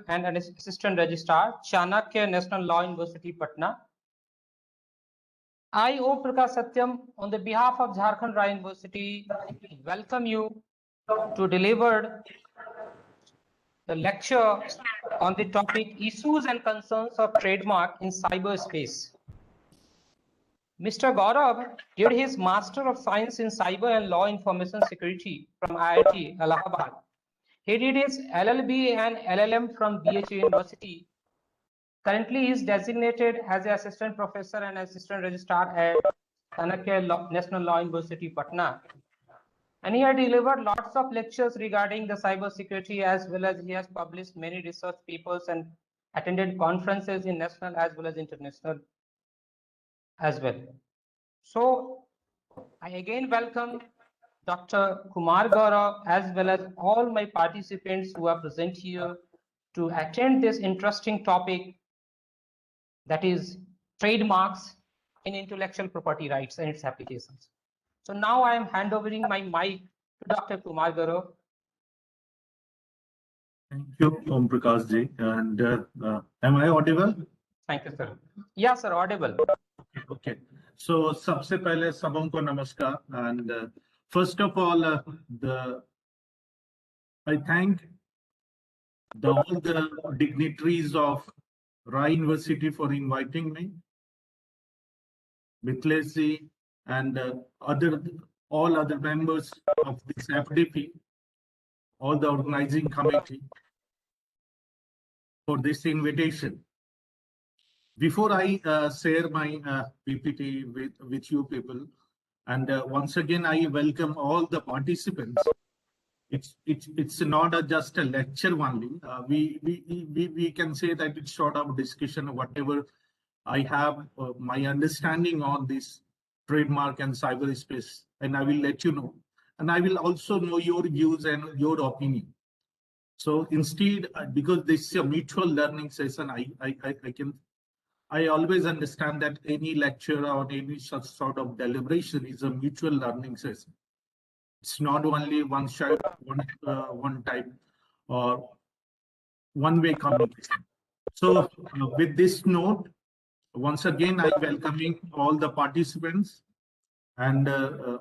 and an Assistant Registrar, Chanakya National Law University, Patna. I, Om Prakash Satyam, on the behalf of Jharkhand Rai University, welcome you to deliver the lecture on the topic Issues and Concerns of Trademark in Cyberspace. Mr. Gaurav did his Master of Science in Cyber and Law Information Security from IIT Allahabad. He did his LLB and LLM from BHU University. Currently, he is designated as an assistant professor and assistant registrar at Chanakya National Law University, Patna. And he had delivered lots of lectures regarding the cyber security, as well as he has published many research papers and attended conferences in national as well as international as well. So I again welcome Dr. Kumar Gaurav as well as all my participants who are present here to attend this interesting topic, that is trademarks in intellectual property rights and its applications. So now I am handovering my mic to Dr. Kumar Gaurav. Thank you, Om Prakash ji. And am I audible? Thank you, sir. Yeah, sir, audible. Okay. So, सबसे पहले सबों को नमस्कार. And first of all, I thank all the dignitaries of Rai University for inviting me, Mithilesh ji, and all other members of this FDP, all the organizing committee for this invitation. Before I share my PPT with you people, and once again I welcome all the participants. It's not just a lecture only. We can say that it's sort of discussion, whatever I have my understanding on this trademark and cyberspace, and I will let you know, and I will also know your views and your opinion. So instead, because this is a mutual learning session, I always understand that any lecture or any such sort of deliberation is a mutual learning session. It's not only one type or one-way communication. So with this note, once again, I welcoming all the participants, and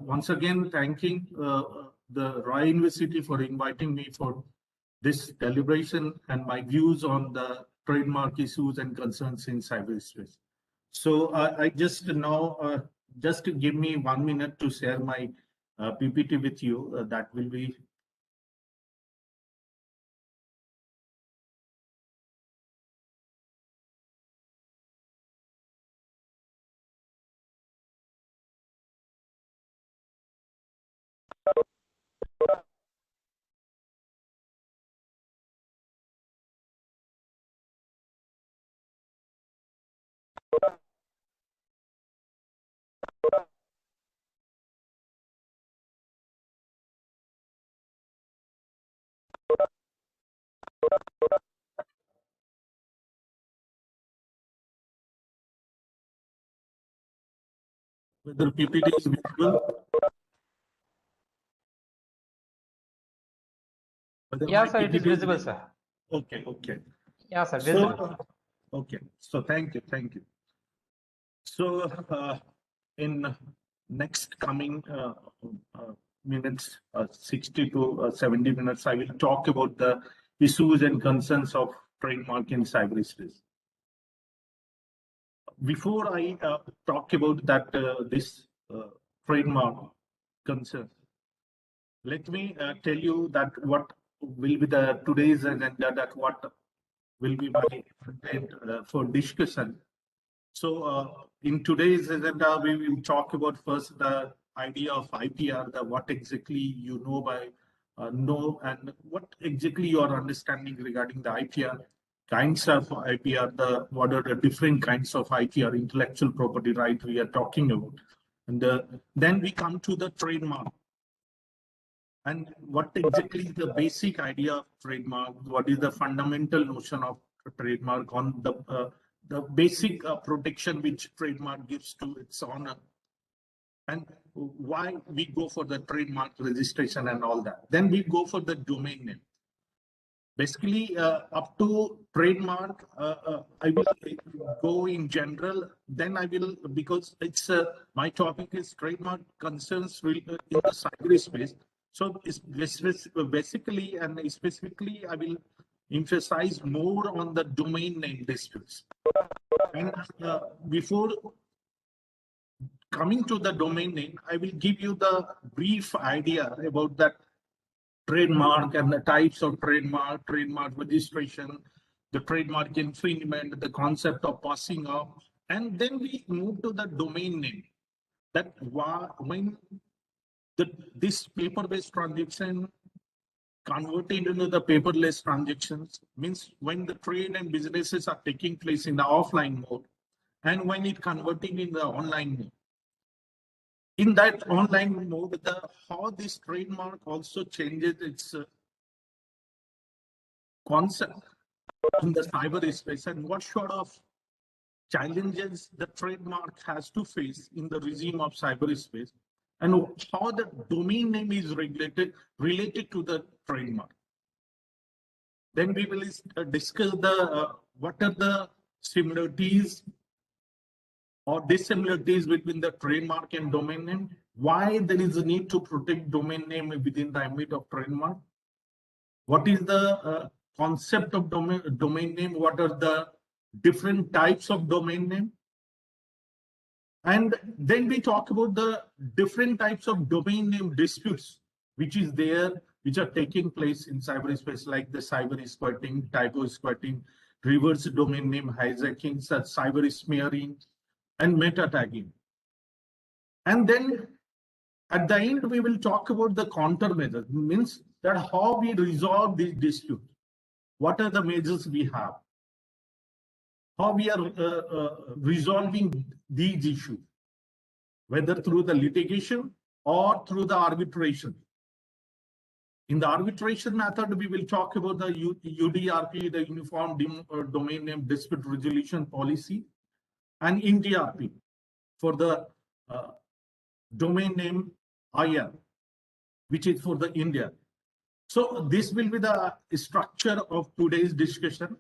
once again thanking the Rai University for inviting me for this deliberation and my views on the trademark issues and concerns in cyberspace. So I just now, just give me 1 minute to share my PPT with you. That will be. Whether PPT is visible? Yeah, sir, it is visible, sir. Okay, okay. Yeah, sir, visible. So, okay, so thank you. So in next coming minutes, 60 to 70 minutes, I will talk about the issues and concerns of trademark in cyberspace. Before I talk about that, this trademark concern, let me tell you that what will be the today's agenda, that what will be my content for discussion. So in today's agenda, we will talk about first the idea of IPR, the what exactly you know by and what exactly your understanding regarding the IPR, kinds of IPR, what are the different kinds of IPR, intellectual property right we are talking about. And then we come to the trademark. And what exactly is the basic idea of trademark? What is the fundamental notion of trademark on the basic protection which trademark gives to its owner, and why we go for the trademark registration and all that. Then we go for the domain name. Basically, up to trademark, I will go in general. Then I will, because it's my topic is trademark concerns in the cyberspace. So it's basically and specifically, I will emphasize more on the domain name disputes. And before coming to the domain name, I will give you the brief idea about that trademark and the types of trademark, trademark registration, the trademark infringement, the concept of passing off, and then we move to the domain name. That when this paper-based transaction converted into the paperless transactions means when the trade and businesses are taking place in the offline mode, and when it converting in the online mode. In that online mode, how this trademark also changes its concept in the cyberspace and what sort of challenges the trademark has to face in the regime of cyberspace and how the domain name is related to the trademark. Then we will discuss what are the similarities or dissimilarities between the trademark and domain name, why there is a need to protect domain name within the ambit of trademark, what is the concept of domain name, what are the different types of domain name, and then we talk about the different types of domain name disputes which are taking place in cyberspace, like the cyber squatting, typo squatting, reverse domain name hijacking, such cyber smearing, and meta tagging. And then at the end, we will talk about the countermeasures, means that how we resolve these disputes. What are the measures we have? How we are resolving these issues, whether through the litigation or through the arbitration. In the arbitration method, we will talk about the UDRP, the Uniform Domain Name Dispute Resolution Policy, and NDRP for the domain name IR, which is for the India. So this will be the structure of today's discussion.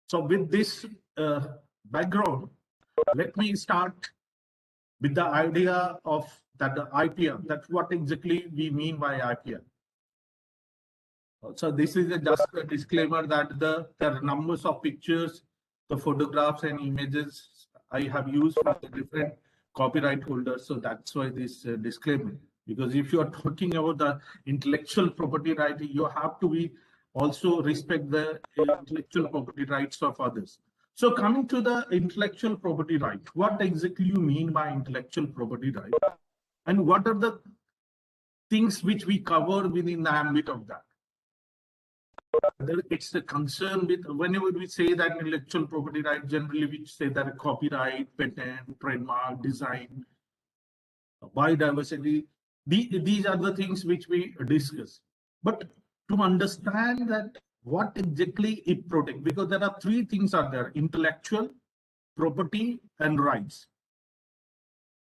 So with this background, let me start with the idea of that the IPR, that's what exactly we mean by IPR. So this is just a disclaimer that there are numbers of pictures, the photographs and images I have used from the different copyright holders. So that's why this disclaimer, because if you are talking about the intellectual property right, you have to be also respect the intellectual property rights of others. So coming to the intellectual property right, what exactly you mean by intellectual property right? And what are the things which we cover within the ambit of that? It's a concern with whenever we say that intellectual property right, generally we say that copyright, patent, trademark, design, biodiversity, these are the things which we discuss. But to understand that what exactly it protects, because there are three things are there: intellectual property and rights.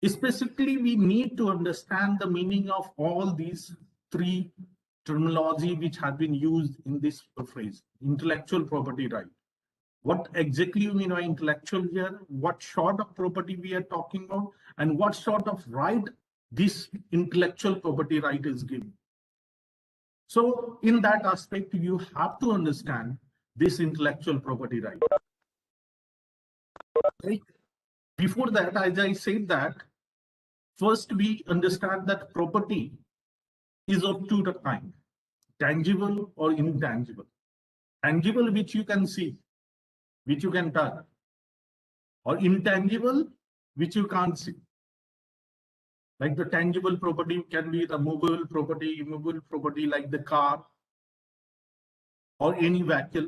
Specifically, we need to understand the meaning of all these three terminology which have been used in this phrase, intellectual property right. What exactly you mean by intellectual here? What sort of property we are talking about? And what sort of right this intellectual property right is given? So in that aspect, you have to understand this intellectual property right. Right? Before that, as I said that, first we understand that property is of two kinds, tangible or intangible. Tangible, which you can see, which you can touch, or intangible, which you can't see. Like the tangible property can be the movable property, immovable property like the car, or any vehicle,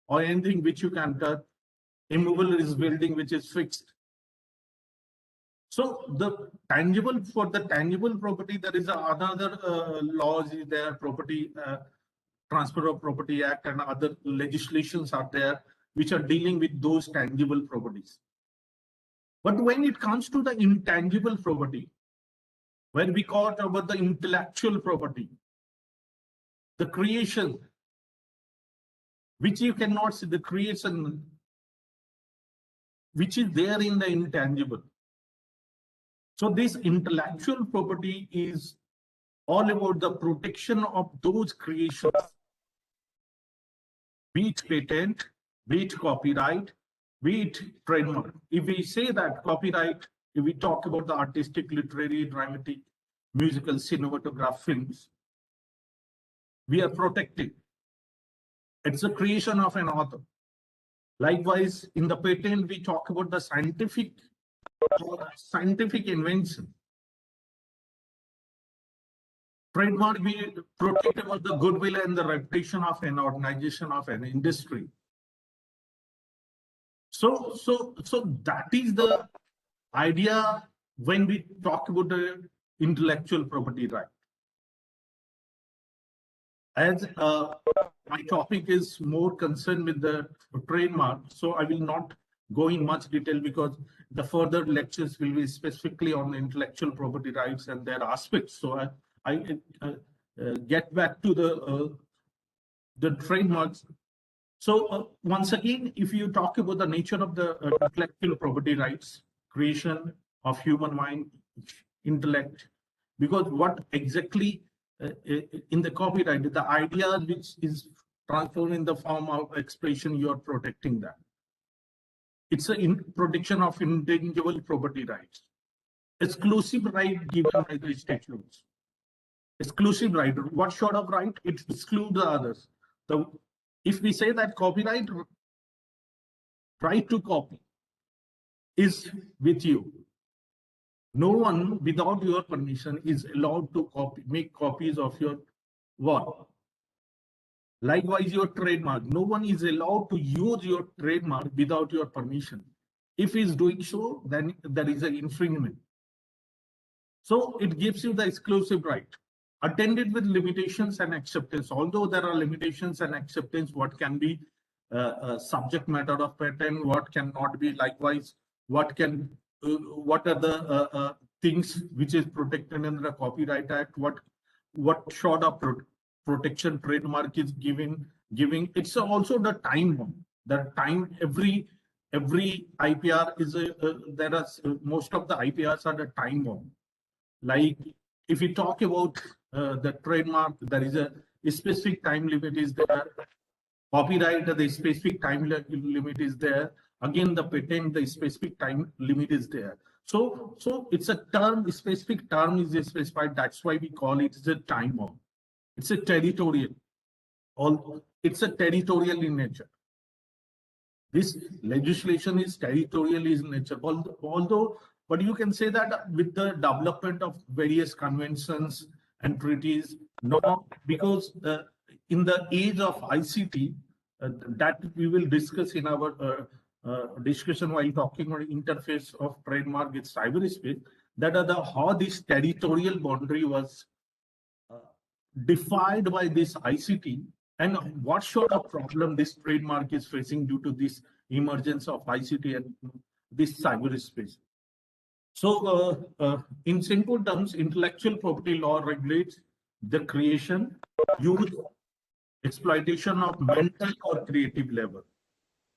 or anything which you can touch. Immovable is building which is fixed. So the tangible, for the tangible property, there is another laws is there, property Transfer of Property Act and other legislations are there which are dealing with those tangible properties. But when it comes to the intangible property, when we talk about the intellectual property, the creation, which you cannot see, the creation, which is there in the intangible. So this intellectual property is all about the protection of those creations, be it patent, be it copyright, be it trademark. If we say that copyright, if we talk about the artistic, literary, dramatic, musical, cinematograph films, we are protecting. It's a creation of an author. Likewise, in the patent, we talk about the scientific invention. Trademark, we protect about the goodwill and the reputation of an organization, of an industry. So that is the idea when we talk about the intellectual property right. As my topic is more concerned with the trademark, so I will not go in much detail because the further lectures will be specifically on intellectual property rights and their aspects. So I get back to the trademarks. So once again, if you talk about the nature of the intellectual property rights, creation of human mind, intellect, because what exactly in the copyright, the idea which is transformed in the form of expression, you are protecting that. It's a protection of intangible property rights. Exclusive right given by the statutes. Exclusive right. What sort of right? It excludes the others. If we say that copyright, right to copy is with you. No one without your permission is allowed to make copies of your work. Likewise, your trademark. No one is allowed to use your trademark without your permission. If he's doing so, then there is an infringement. So it gives you the exclusive right, attended with limitations and acceptance. Although there are limitations and acceptance, what can be subject matter of patent, what cannot be. Likewise, what are the things which is protected under the Copyright Act? What sort of protection trademark is giving? It's also the time bomb. The time every IPR is there are most of the IPRs are the time bomb. Like if you talk about the trademark, there is a specific time limit is there. Copyright, the specific time limit is there. Again, the patent, the specific time limit is there. So it's a term, a specific term is specified. That's why we call it the time bomb. It's a territorial. It's a territorial in nature. This legislation is territorial in nature. Although, but you can say that with the development of various conventions and treaties, no, because in the age of ICT, that we will discuss in our discussion while talking about interface of trademark with cyberspace, that how this territorial boundary was defined by this ICT, and what sort of problem this trademark is facing due to this emergence of ICT and this cyberspace. So in simple terms, intellectual property law regulates the creation, use, exploitation of mental or creative labor.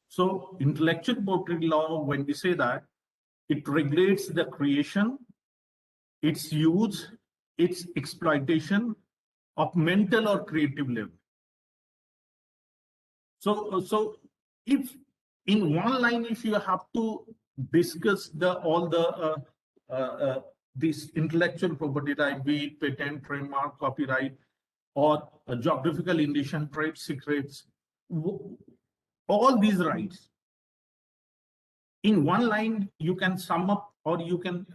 So intellectual property law, when we say that, it regulates the creation, its use, its exploitation of mental or creative labor. So if in one line, if you have to discuss this intellectual property right, be it patent, trademark, copyright, or geographical indication, trade secrets, all these rights, in one line you can sum up, or you can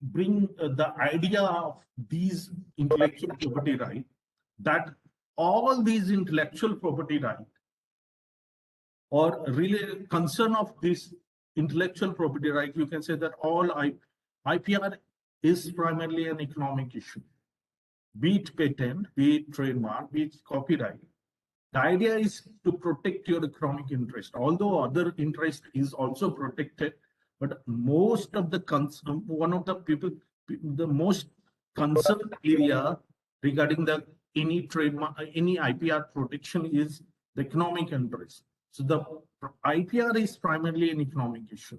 bring the idea of these intellectual property right, that all these intellectual property right, or really concern of this intellectual property right, you can say that all IPR is primarily an economic issue. Be it patent, be it trademark, be it copyright. The idea is to protect your economic interest, although other interest is also protected, but most of the the most concerned area regarding any trademark, any IPR protection is the economic interest. So the IPR is primarily an economic issue.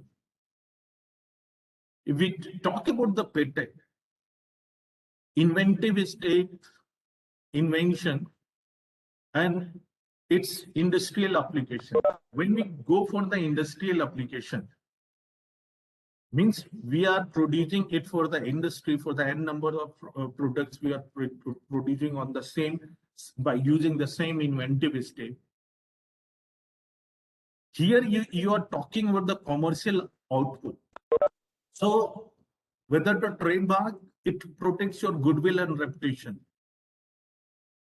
If we talk about the patent, inventive state, invention, and its industrial application. When we go for the industrial application, means we are producing it for the industry, for the n number of products we are producing on the same, by using the same inventive state. Here you are talking about the commercial output. So whether the trademark, it protects your goodwill and reputation.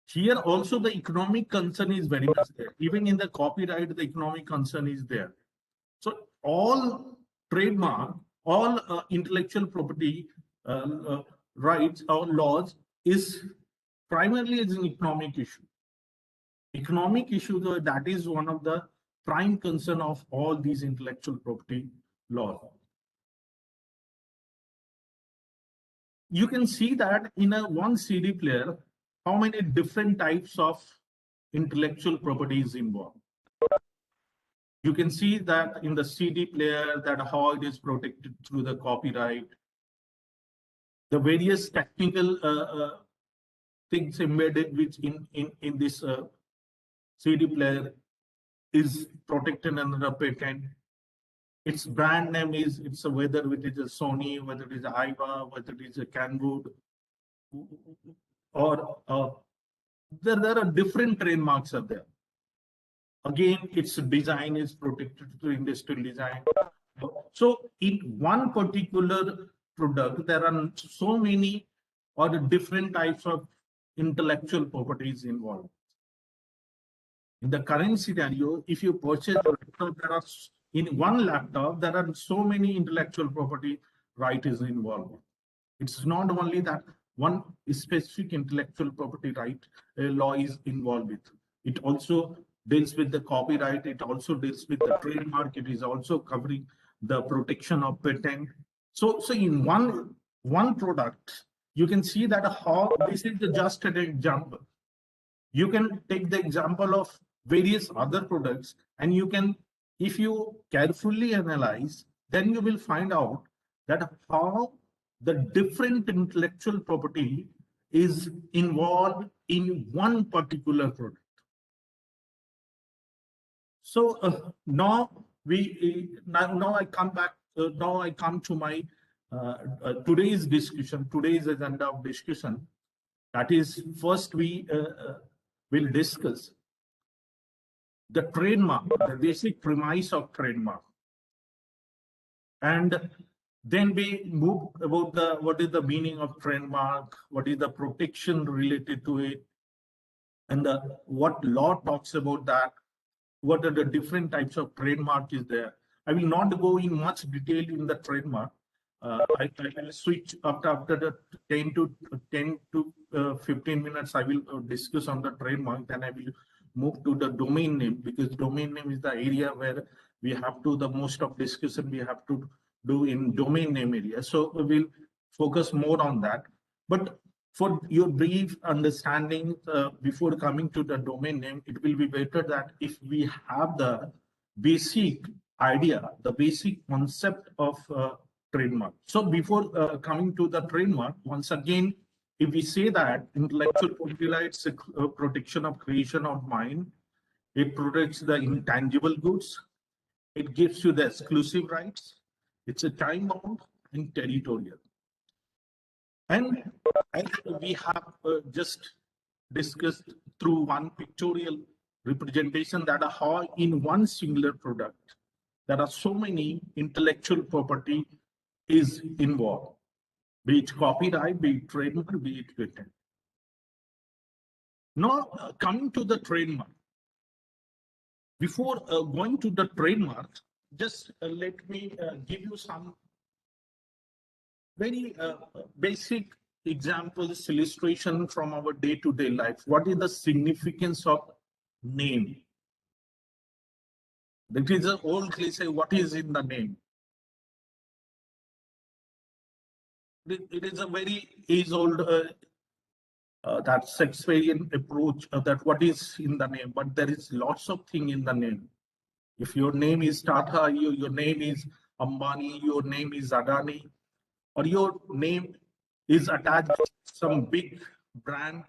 Here also the economic concern is very much there. Even in the copyright, the economic concern is there. So all trademark, all intellectual property rights or laws is primarily an economic issue. Economic issue, though, that is one of the prime concern of all these intellectual property laws. You can see that in a one CD player, how many different types of intellectual property is involved. You can see that in the CD player, that how it is protected through the copyright, the various technical things embedded which in this CD player is protected under a patent. Its brand name is, it's a, whether it is a Sony, whether it is a Aiwa, whether it is a Kenwood, or there are different trademarks are there. Again, its design is protected through industrial design. So in one particular product, there are so many or different types of intellectual properties involved. In the current scenario, if you purchase a laptop, there are in one laptop, there are so many intellectual property right is involved. It's not only that one specific intellectual property right law is involved with. It also deals with the copyright. It also deals with the trademark. It is also covering the protection of patent. So in one product, you can see that how this is just an example. You can take the example of various other products, and you can, if you carefully analyze, then you will find out that how the different intellectual property is involved in one particular product. So now I come back. Now I come to my today's discussion, today's agenda of discussion. That is, first we will discuss the trademark, the basic premise of trademark, and then we move about what is the meaning of trademark, what is the protection related to it, and what law talks about that, what are the different types of trademark is there. I will not go in much detail in the trademark. I will switch after the 10 to 15 minutes. I will discuss on the trademark. Then I will move to the domain name, because domain name is the area where we have to, the most of discussion we have to do in domain name area. So we will focus more on that. But for your brief understanding, before coming to the domain name, it will be better that if we have the basic idea, the basic concept of trademark. So before coming to the trademark, once again, if we say that intellectual property rights, protection of creation of mind, it protects the intangible goods, it gives you the exclusive rights, it's a time bound and territorial. And as we have just discussed through one pictorial representation, that how in one singular product, there are so many intellectual property is involved, be it copyright, be it trademark, be it patent. Now, coming to the trademark. Before going to the trademark, just let me give you some very basic examples, illustration from our day-to-day life. What is the significance of name? That is an old cliche, what is in the name? It is a very age-old that Shakespearean approach that what is in the name, but there is lots of thing in the name. If your name is Tata, your name is Ambani, your name is Adani, or your name is attached to some big brand.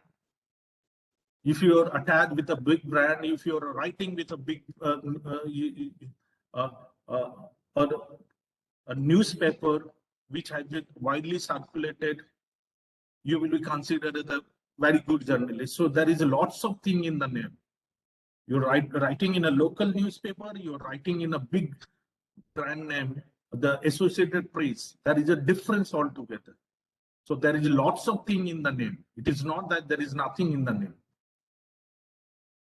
If you're attached with a big brand, if you're writing with a big uh, uh, a newspaper which has been widely circulated, you will be considered as a very good journalist. So there is lots of thing in the name. You're writing in a local newspaper, you're writing in a big brand name, the Associated Press. There is a difference altogether. So there is lots of thing in the name. It is not that there is nothing in the name.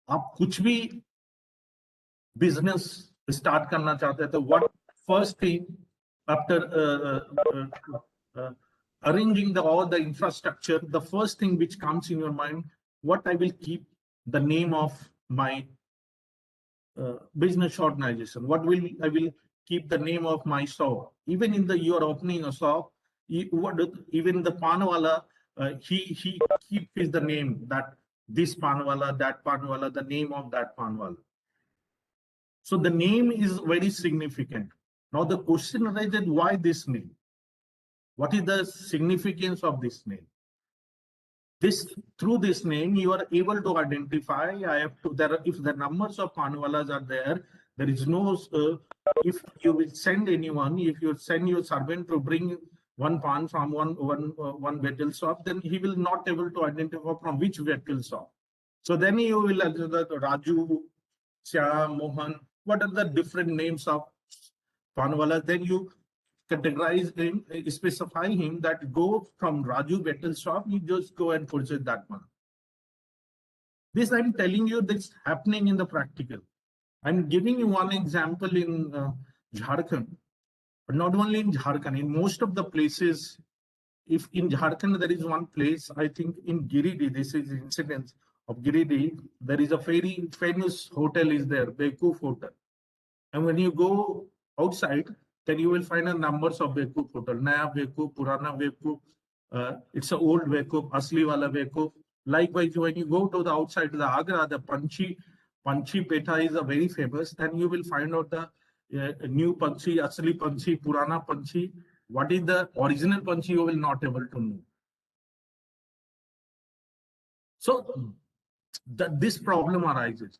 आप कुछ भी business start करना चाहते हैं तो what first thing after arranging all the infrastructure, the first thing which comes in your mind, what I will keep the name of my business organization, what will I will keep the name of my shop. Even in the you are opening a shop, even the panwala, he keeps the name that this panwala, that panwala, the name of that panwala. So the name is very significant. Now the question arises, why this name? What is the significance of this name? Through this name, you are able to identify. If the numbers of panwalas are there, there is no. If you will send anyone, if you send your servant to bring one pan from one vehicle shop, then he will not able to identify from which vehicle shop. So then you will Raju, Shyam, Mohan. What are the different names of panwalas? Then you categorize him, specify him that go from Raju Vettel shop, you just go and purchase that one. This I'm telling you, that's happening in the practical. I'm giving you one example in Jharkhand, but not only in Jharkhand, in most of the places. If in Jharkhand there is one place, I think in Giridih, this is incidence of Giridih, there is a very famous hotel is there, Bekoof Hotel. And when you go outside, then you will find a numbers of Bekoof Hotel. Naya Bekoof, Purana Bekoof, it's an old Bekoof, Asli Wala Bekoof. Likewise, when you go to the outside, the Agra, the Panchi Petha is a very famous. Then you will find out the new Panchi, Asli Panchi, Purana Panchi. What is the original Panchi, you will not able to know. So this problem arises.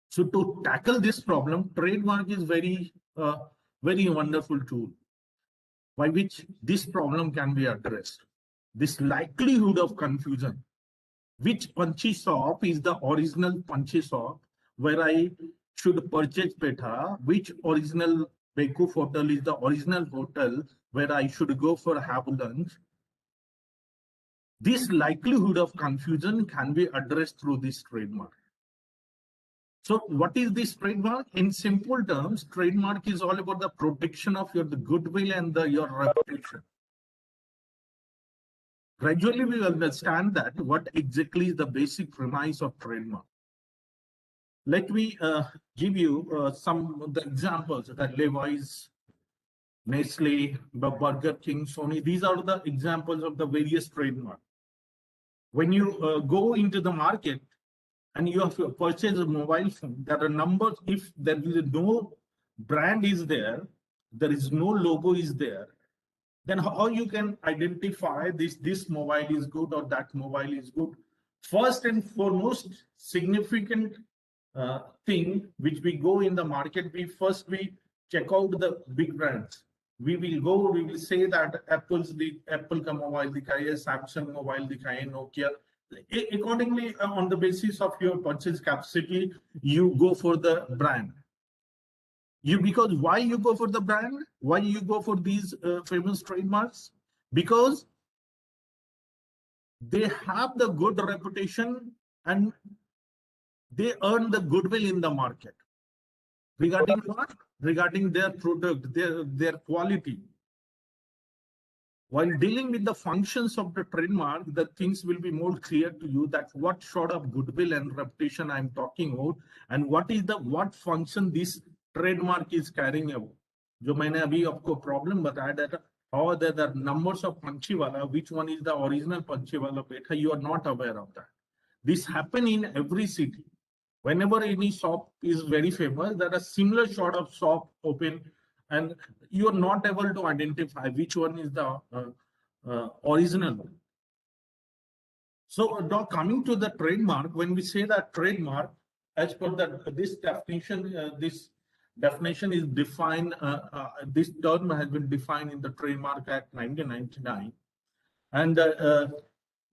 So to tackle this problem, trademark is very wonderful tool by which this problem can be addressed. This likelihood of confusion, which Panchi shop is the original Panchi shop where I should purchase Petha, which original Bekoof Hotel is the original hotel where I should go for have lunch. This likelihood of confusion can be addressed through this trademark. So what is this trademark? In simple terms, trademark is all about the protection of the goodwill and your reputation. Gradually, we understand that what exactly is the basic premise of trademark. Let me give you some of the examples that Levi's, Nestle, Burger King, Sony, these are the examples of the various trademarks. When you go into the market and you have to purchase a mobile phone, there are numbers. If there is no brand is there, there is no logo is there, then how you can identify this mobile is good or that mobile is good? First and foremost significant thing which we go in the market, we check out the big brands. We will say that Apple ka mobile dikhaye, Samsung mobile dikhaye, Nokia. Accordingly, on the basis of your purchase capacity, you go for the brand. Because why you go for the brand? Why you go for these famous trademarks? Because they have the good reputation and they earn the goodwill in the market. Regarding what? Regarding their product, their quality. While dealing with the functions of the trademark, the things will be more clear to you that what sort of goodwill and reputation I'm talking about, and what function this trademark is carrying out. जो मैंने अभी आपको problem बताया that How are there the numbers of Panchiwala? Which one is the original Panchiwala Petha? You are not aware of that. This happen in every city. Whenever any shop is very famous, there are similar sort of shop open, and you are not able to identify which one is the original one. So now coming to the trademark, when we say that trademark, as per this definition is defined. This term has been defined in the Trademark Act 1999, and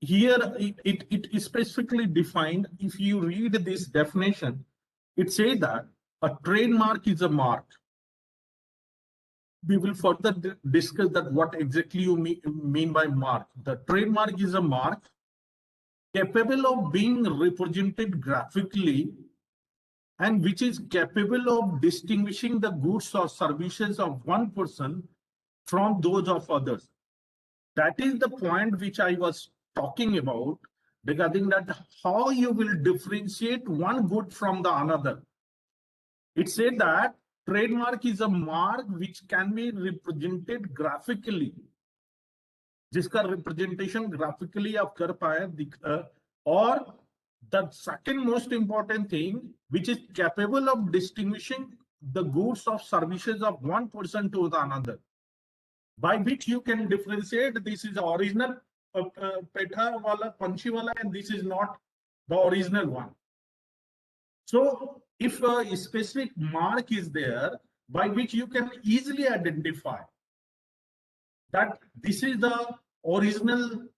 here it is specifically defined. If you read this definition, it says that a trademark is a mark. We will further discuss that what exactly you mean by mark. The trademark is a mark capable of being represented graphically and which is capable of distinguishing the goods or services of one person from those of others. That is the point which I was talking about regarding that how you will differentiate one good from the another. It said that trademark is a mark which can be represented graphically. जिसका representation graphically आप कर पाए, और the second most important thing, which is capable of distinguishing the goods or services of one person to the another, by which you can differentiate this is the original Petha wala, Panchi wala, and this is not the original one. So if a specific mark is there, by which you can easily identify that this is the original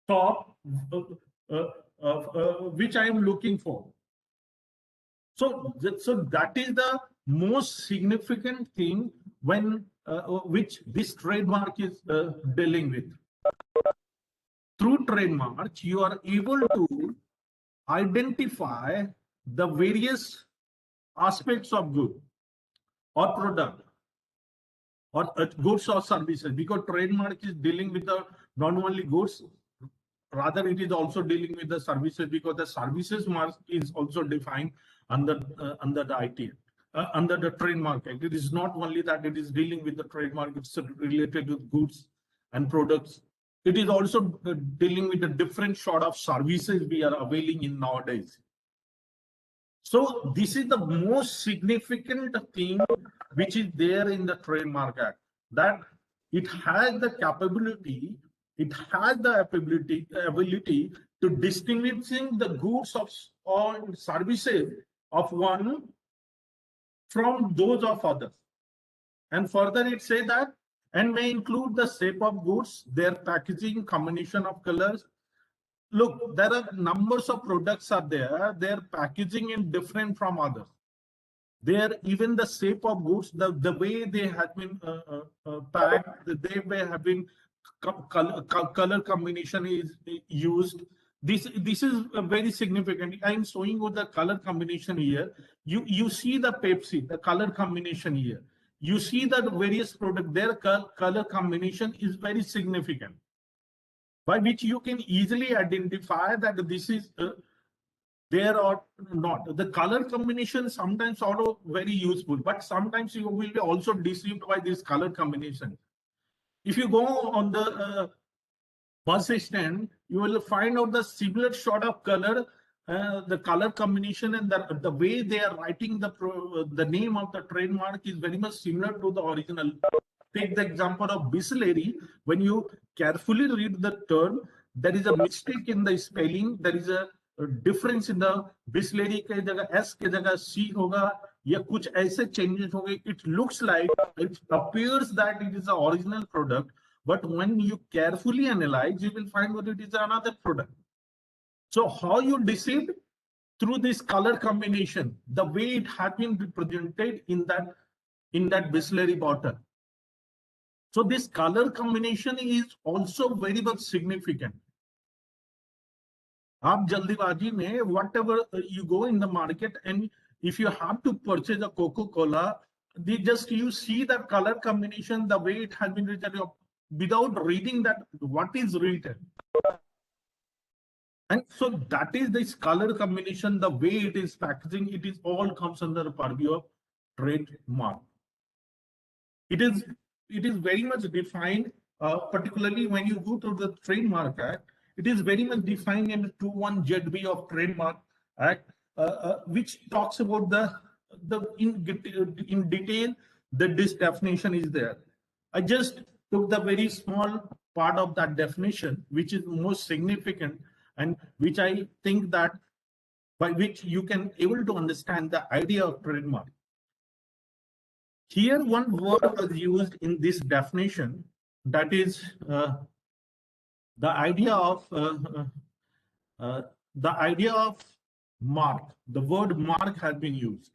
top which I am looking for. So that is the most significant thing when which this trademark is dealing with. Through trademark, you are able to identify the various aspects of good or product or goods or services, because trademark is dealing with the not only goods, rather it is also dealing with the services, because the services mark is also defined under the IT, under the trademark act. It is not only that it is dealing with the trademark, it's related with goods and products. It is also dealing with the different sort of services we are availing in nowadays. So this is the most significant thing which is there in the Trademark Act, that it has the capability, it has the ability to distinguishing the goods of or services of one from those of others. And further it says that, and may include the shape of goods, their packaging, combination of colors. Look, there are numbers of products are there, their packaging is different from others. There, even the shape of goods, the way they have been packed, the way have been color combination is used. This is very significant. I am showing you the color combination here. You see the Pepsi, the color combination here. You see that various product, their color combination is very significant, by which you can easily identify that this is there or not. The color combination sometimes are very useful, but sometimes you will be also deceived by this color combination. If you go on the bus stand, you will find out the similar sort of color, the color combination, and the way they are writing the name of the trademark is very much similar to the original. Take the example of Bisleri. When you carefully read the term, there is a mistake in the spelling. There is a difference in the Bisleri के जगह S के जगह C होगा, या कुछ ऐसे changes होंगे. It looks like, it appears that it is the original product, but when you carefully analyze, you will find that it is another product. So how you deceived? Through this color combination, the way it had been represented in that Bisleri bottle. So this color combination is also very much significant. आप जल्दीबाजी में, whatever you go in the market, and if you have to purchase a Coca-Cola, you see that color combination, the way it has been written, without reading that what is written. And so that is this color combination, the way it is packaging, it is all comes under the purview of trademark. It is it is very much defined, particularly when you go to the Trademark Act, it is very much defined in 21ZB of Trademark Act, which talks about in detail that this definition is there. I just took the very small part of that definition, which is most significant and which I think that by which you can able to understand the idea of trademark. Here, one word was used in this definition, that is the idea of mark. The word mark has been used.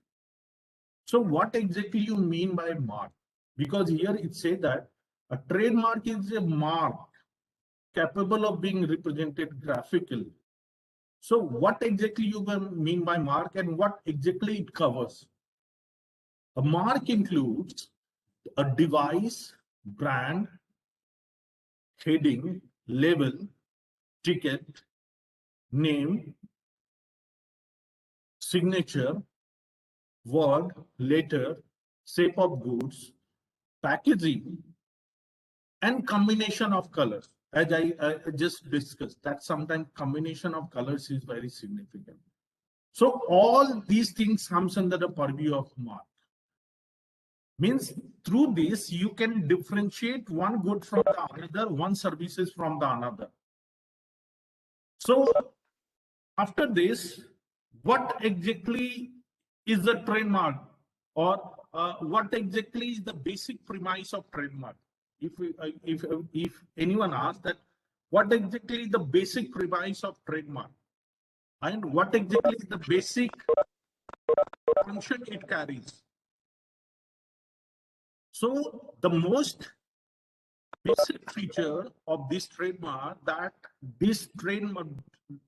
So, what exactly you mean by mark? Because here it says that a trademark is a mark capable of being represented graphically. So, what exactly you mean by mark, and what exactly it covers? A mark includes a device, brand, heading, label, ticket, name, signature, word, letter, shape of goods, packaging, and combination of colors. As I just discussed, that sometimes combination of colors is very significant. So all these things comes under the purview of mark. Means through this, you can differentiate one good from the another, one services from the another. So after this, what exactly is the trademark, or what exactly is the basic premise of trademark? If anyone asks that, what exactly is the basic premise of trademark, and what exactly is the basic function it carries? So the most basic feature of this trademark, that this trademark,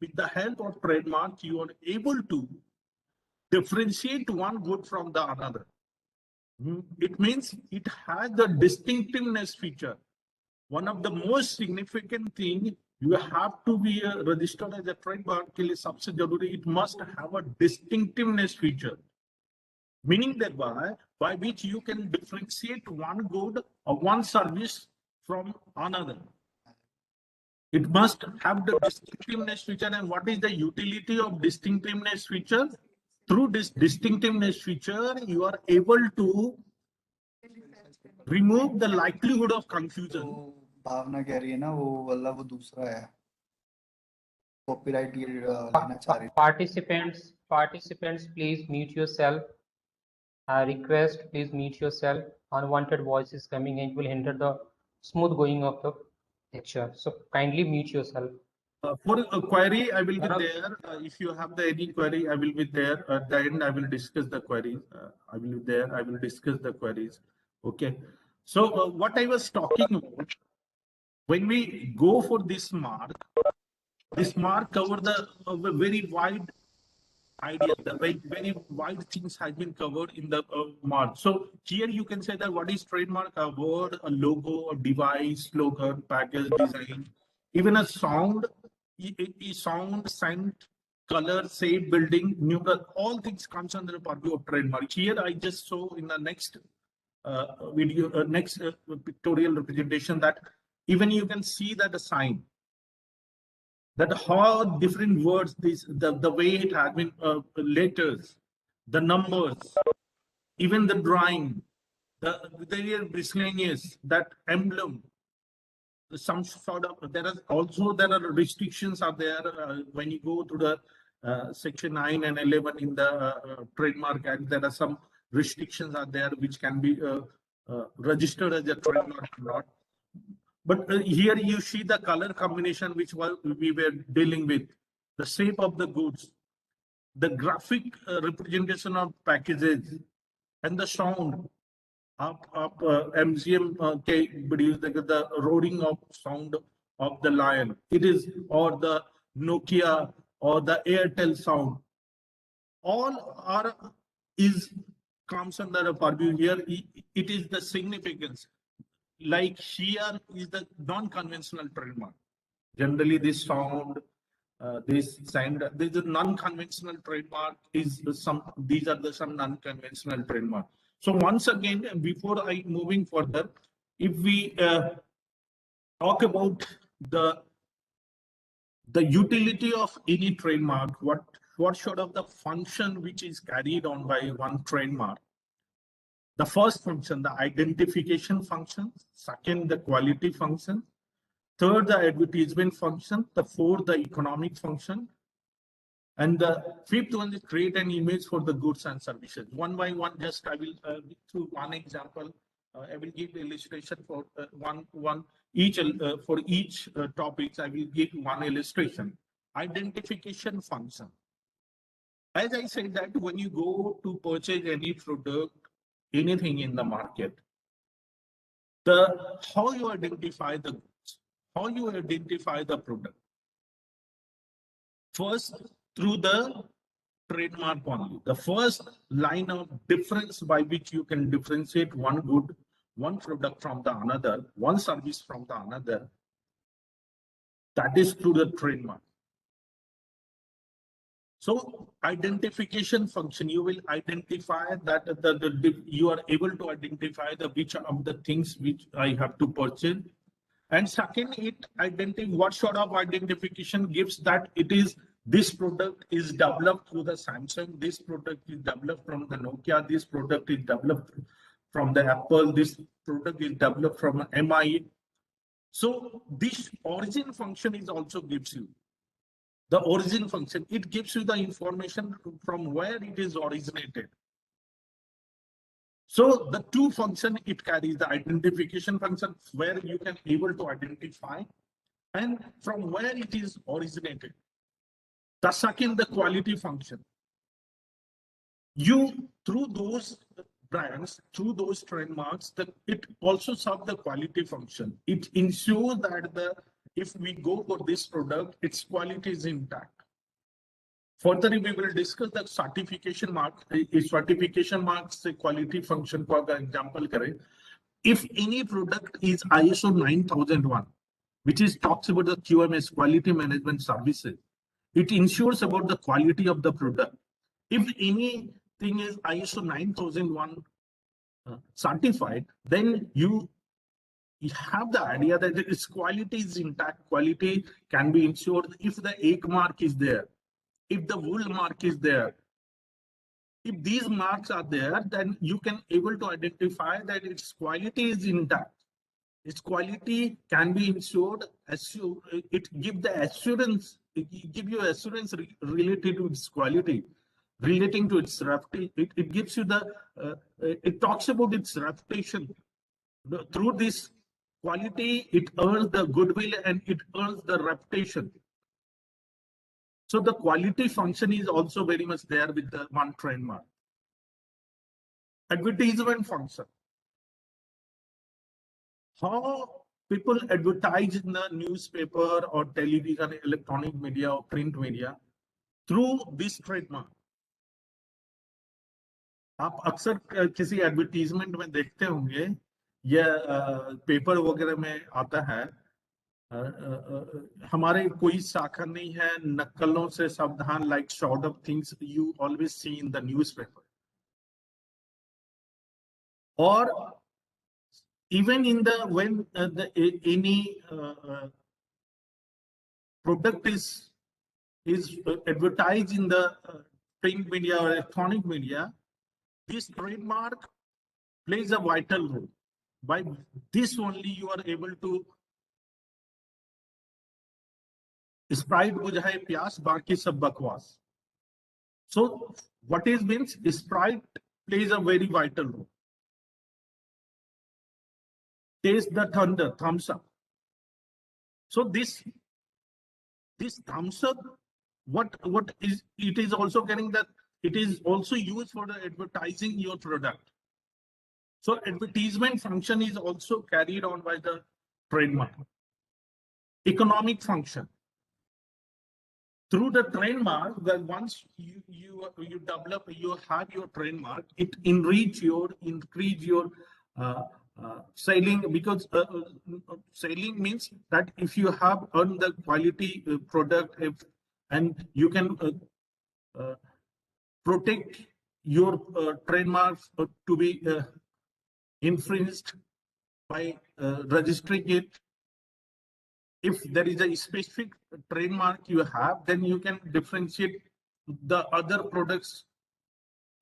with the help of trademark, you are able to differentiate one good from the another. It means it has the distinctiveness feature. One of the most significant thing, you have to be registered as a trademark के लिए सबसे जरूरी, it must have a distinctiveness feature, meaning that by which you can differentiate one good or one service from another. It must have the distinctiveness feature. And what is the utility of distinctiveness feature? Through this distinctiveness feature, you are able to remove the likelihood of confusion. भावना कह रही है ना, वो वाला वो दूसरा है, copyright ये लेना चाह रही है. Participants, please mute yourself. Request, please mute yourself. Unwanted voice is coming and it will hinder the smooth going of the lecture. So kindly mute yourself. For a query, I will be there. If you have any query, I will be there. At the end, I will discuss the queries. I will be there. I will discuss the queries. Okay. So what I was talking about, when we go for this mark covers the very wide idea. The very wide things has been covered in the mark. So here you can say that what is trademark? A word, a logo, a device, slogan, package, design, even a sound, sound, scent, color, shape, building, numeral, all things comes under the purview of trademark. Here I just saw in the next video, next pictorial representation, that even you can see that the sign, that how different words, the way it has been, letters, the numbers, even the drawing, the miscellaneous, that emblem, some sort of, there are restrictions are there when you go to the section 9 and 11 in the Trademark Act. There are some restrictions are there which can be registered as a trademark or not. But here you see the color combination which we were dealing with, the shape of the goods, the graphic representation of packages, and the sound of MGM produced the roaring of sound of the lion. It is, or the Nokia or the Airtel sound. All are comes under a purview here. It is the significance. Like here is the non-conventional trademark. Generally, this sound, this sound, this is non-conventional trademark. These are some non-conventional trademark. So once again, before I moving further, if we talk about the utility of any trademark, what sort of the function which is carried on by one trademark. The first function, the identification function. Second, the quality function. Third, the advertisement function. The fourth, the economic function. And the fifth one is create an image for the goods and services. One by one, just I will through one example. I will give the illustration for for each topics. I will give one illustration. Identification function. As I said that when you go to purchase any product, anything in the market, how you identify the goods, how you identify the product. First, through the trademark only. The first line of difference by which you can differentiate one good, one product from the another, one service from the another, that is through the trademark. So identification function, you will identify that you are able to identify the which of the things which I have to purchase. And second, it identify what sort of identification gives that it is this product is developed through the Samsung, this product is developed from the Nokia, this product is developed from the Apple, this product is developed from MI. So this origin function is also gives you. The origin function, it gives you the information from where it is originated. So the two function it carries, the identification function where you can able to identify and from where it is originated. The second, the quality function. You through those brands, through those trademarks, that it also serves the quality function. It ensures that if we go for this product, its quality is intact. Further, we will discuss the certification mark. Certification marks the quality function. For example, if any product is ISO 9001, which is talks about the QMS, quality management services, it ensures about the quality of the product. If anything is ISO 9001 certified, then you have the idea that its quality is intact. Quality can be ensured if the egg mark is there, if the wool mark is there. If these marks are there, then you can able to identify that its quality is intact. Its quality can be ensured. It give the assurance. It give you assurance related to its quality, relating to its reputation. It gives you the. It talks about its reputation. Through this quality, it earns the goodwill and it earns the reputation. So the quality function is also very much there with the one trademark. Advertisement function. How people advertise in the newspaper or television, electronic media or print media through this trademark. आप अक्सर किसी advertisement में देखते होंगे या paper वगैरह में आता है हमारे कोई शाखा नहीं है नकलों से सावधान like sort of things you always see in the newspaper. Or even in the when any product is advertised in the print media or electronic media, this trademark plays a vital role. By this only you are able to Sprite बुझाए प्यास बाकी सब बकवास. So what is means Sprite plays a very vital role. Taste the thunder, thumbs up. So this thumbs up, what is it is also getting that it is also used for the advertising your product. So advertisement function is also carried on by the trademark. Economic function. Through the trademark, that once you develop, you have your trademark, it increase your selling, because selling means that if you have earned the quality product and you can protect your trademarks to be infringed, by registering it. If there is a specific trademark you have, then you can differentiate the other products.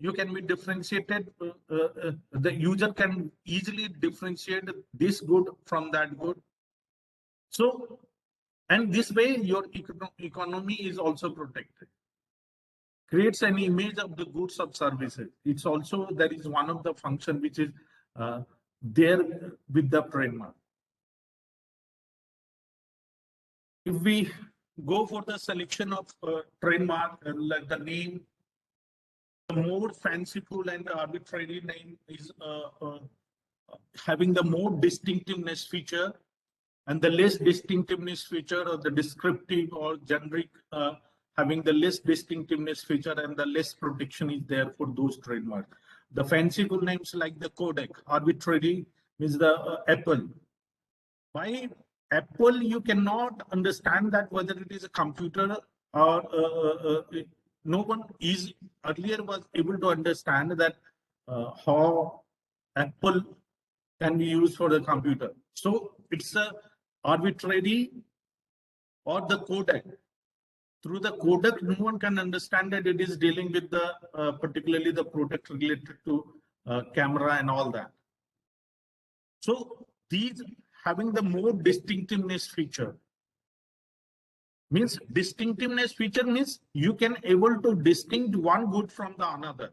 You can be differentiated. The user can easily differentiate this good from that good. So, and this way your economy is also protected. Creates an image of the goods or services. It's also, there is one of the function which is there with the trademark. If we go for the selection of trademark, like the name, the more fanciful and arbitrary name is having the more distinctiveness feature, and the less distinctiveness feature or the descriptive or generic having the less distinctiveness feature, and the less protection is there for those trademarks. The fanciful names like the Kodak, arbitrary means the Apple. By Apple, you cannot understand that whether it is a computer or no one is earlier was able to understand that how Apple can be used for the computer. So it's a arbitrary or the Kodak. Through the Kodak, no one can understand that it is dealing with the particularly the product related to camera and all that. So these having the more distinctiveness feature means you can able to distinct one good from the another.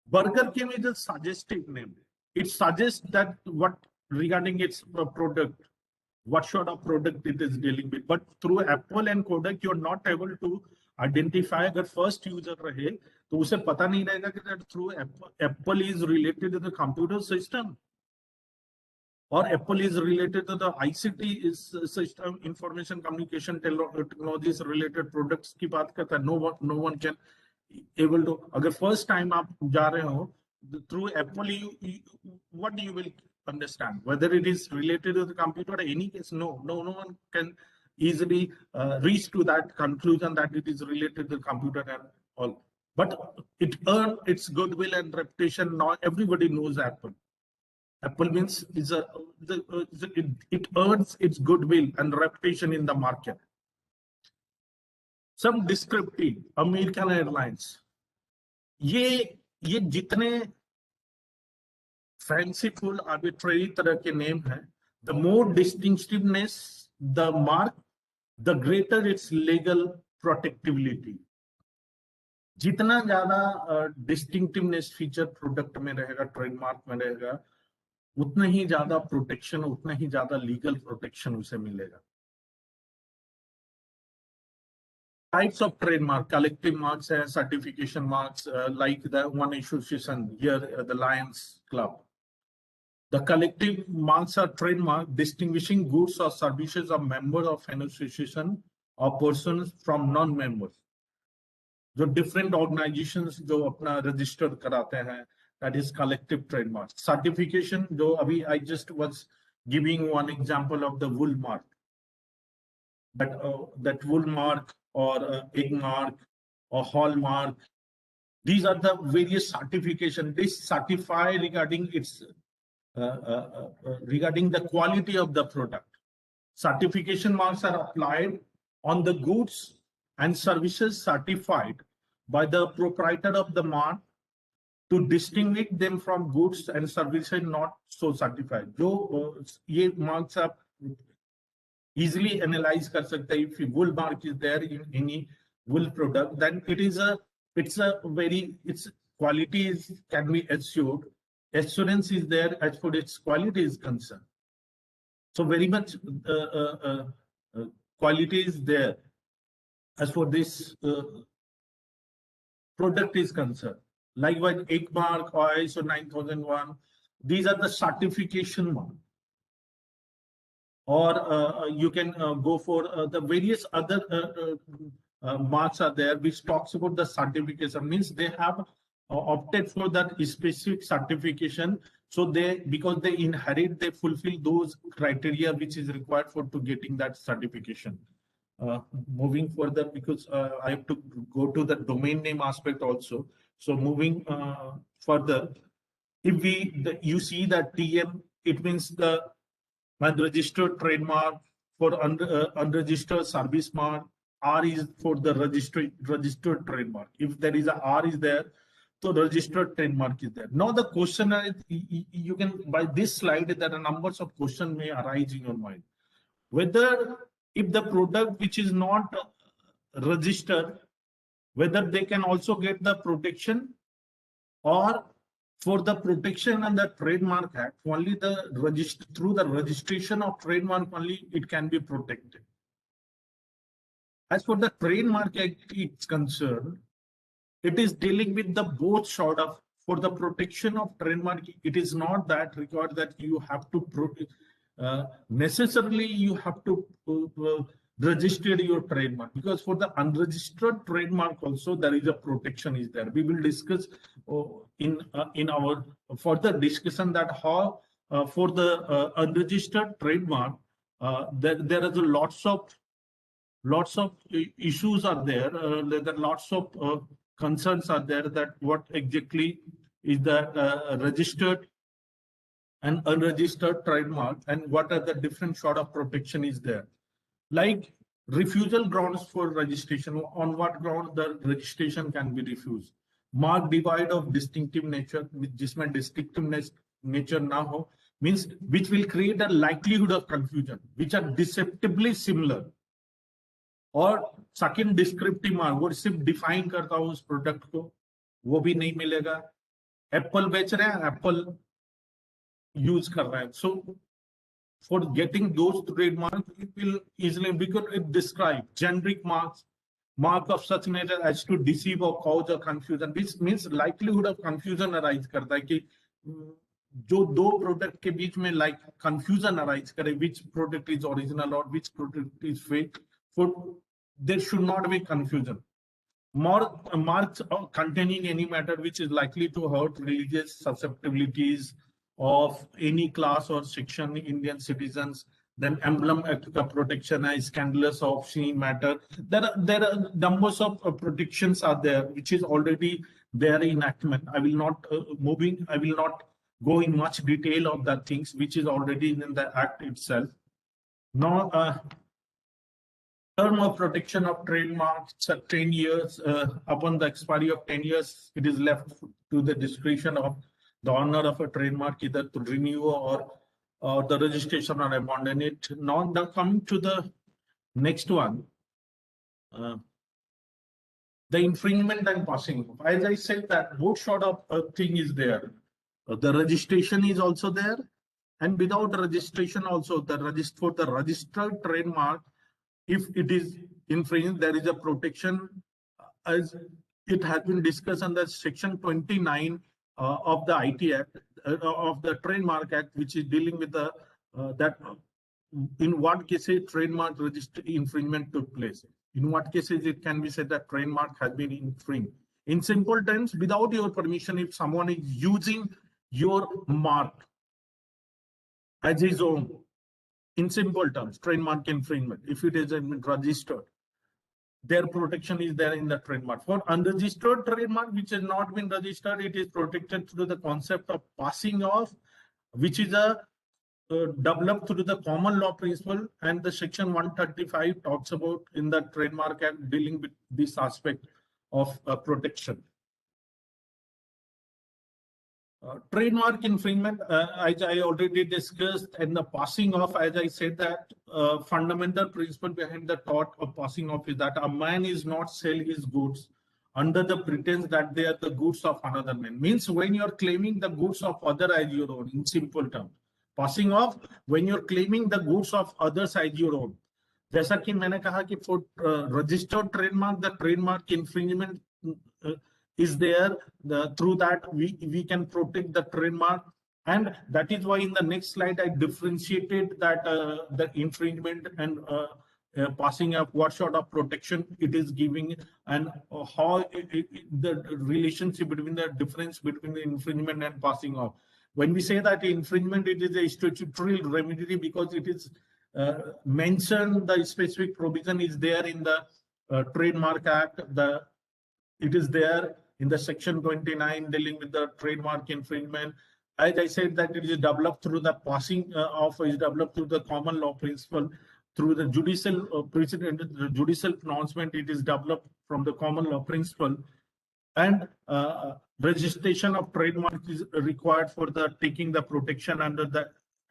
Burger King is a suggestive name. It suggests that what regarding its product, what sort of product it is dealing with. But through Apple and Kodak, you're not able to identify. अगर first user रहे, तो उसे पता नहीं रहेगा कि that through Apple is related to the computer system, or Apple is related to the ICT system, information communication technologies related products की बात करता है. No one can able to. अगर first time आप जा रहे हो through Apple, what you will understand whether it is related to the computer. In any case, no one can easily reach to that conclusion that it is related to the computer and all. But it earned its goodwill and reputation. Now everybody knows Apple. Apple means it earns its goodwill and reputation in the market. Some descriptive, American Airlines. ये जितने fanciful, arbitrary तरह के name है, the more distinctiveness the mark, the greater its legal protectability. जितना ज़्यादा distinctiveness feature product में रहेगा, trademark में रहेगा, उतना ही ज़्यादा protection, उतना ही ज़्यादा legal protection उसे मिलेगा. Types of trademark, collective marks and certification marks, like the one association here, the Lions Club. The collective marks are trademark distinguishing goods or services of members of an association or persons from non-members. जो different organizations जो अपना register कराते हैं, that is collective trademark. Certification जो अभी I just was giving one example of the wool mark. That wool mark or egg mark or hallmark. These are the various certification. This certify regarding its regarding the quality of the product. Certification marks are applied on the goods and services certified by the proprietor of the mark to distinguish them from goods and services not so certified. जो ये marks आप easily analyze कर सकते हैं. If wool mark is there in any wool product, then its quality can be assured. Assurance is there as for its quality is concerned. So very much quality is there as for this product is concerned. Likewise, egg mark or ISO 9001, these are the certification mark. Or you can go for the various other marks are there, which talks about the certification. Means they have opted for that specific certification. So because they inherit, they fulfill those criteria which is required for to getting that certification. Moving further, because I have to go to the domain name aspect also. So moving further, if you see that TM, it means the unregistered trademark. For unregistered service mark, R is for the registered trademark. If there is a R is there, so registered trademark is there. Now the question is, you can, by this slide, there are numbers of questions may arise in your mind. Whether if the product which is not registered, whether they can also get the protection, or for the protection under Trademark Act, only through the registration of trademark only it can be protected. As for the Trademark Act is concerned, it is dealing with the both sort of, for the protection of trademark, it is not that required that you have to necessarily you have to register your trademark, because for the unregistered trademark also there is a protection is there. We will discuss in our further discussion that how for the unregistered trademark there is lots of issues are there. There are lots of concerns are there, that what exactly is the registered and unregistered trademark, and what are the different sort of protection is there. Like refusal grounds for registration, on what ground the registration can be refused. Mark divide of distinctive nature, जिसमें distinctiveness nature ना हो, means which will create a likelihood of confusion, which are deceptively similar. और second descriptive mark, वो सिर्फ define करता हो उस product को, वो भी नहीं मिलेगा. एप्पल बेच रहे हैं, एप्पल यूज कर रहे हैं, सो for getting those trademarks, it will easily, because it describes generic mark of such nature as to deceive or cause a confusion, which means likelihood of confusion arise करता है कि जो दो प्रोडक्ट के बीच में like confusion arise करे, which product is original or which product is fake, for there should not be confusion. Marks containing any matter which is likely to hurt religious susceptibilities of any class or section Indian citizens, then emblem protection is scandalous or obscene matter. There are numbers of protections are there, which is already there in enactment. I will not I will not go in much detail of the things which is already in the act itself. Now, term of protection of trademarks, 10 years. Upon the expiry of 10 years, it is left to the discretion of the owner of a trademark either to renew or the registration or abandon it. Now coming to the next one, the infringement and passing off. As I said, that both sort of thing is there. The registration is also there, and without registration also, for the registered trademark, if it is infringed, there is a protection, as it has been discussed under section 29 of the IT Act, of the Trademark Act, which is dealing with the that in what cases trademark infringement took place. In what cases it can be said that trademark has been infringed. In simple terms, without your permission, if someone is using your mark as his own, in simple terms, trademark infringement, if it is registered, their protection is there in the trademark. For unregistered trademark, which has not been registered, it is protected through the concept of passing off, which is developed through the common law principle, and the section 135 talks about in the Trademark Act dealing with this aspect of protection. Trademark infringement, as I already discussed, and the passing off, as I said, that fundamental principle behind the thought of passing off is that a man is not sell his goods under the pretense that they are the goods of another man. Means when you're claiming the goods of other as your own, in simple terms. Passing off, when you're claiming the goods of others as your own. जैसा कि मैंने कहा कि for registered trademark, the trademark infringement is there. Through that we can protect the trademark, and that is why in the next slide I differentiated that the infringement and passing up, what sort of protection it is giving, and how the relationship between the difference between the infringement and passing off. When we say that infringement, it is a statutory remedy because it is mentioned, the specific provision is there in the Trademark Act. It is there in the section 29 dealing with the trademark infringement. as I said, that it is developed through the passing is developed through the common law principle, through the judicial precedent, the judicial pronouncement. It is developed from the common law principle, and registration of trademark is required for the taking the protection under the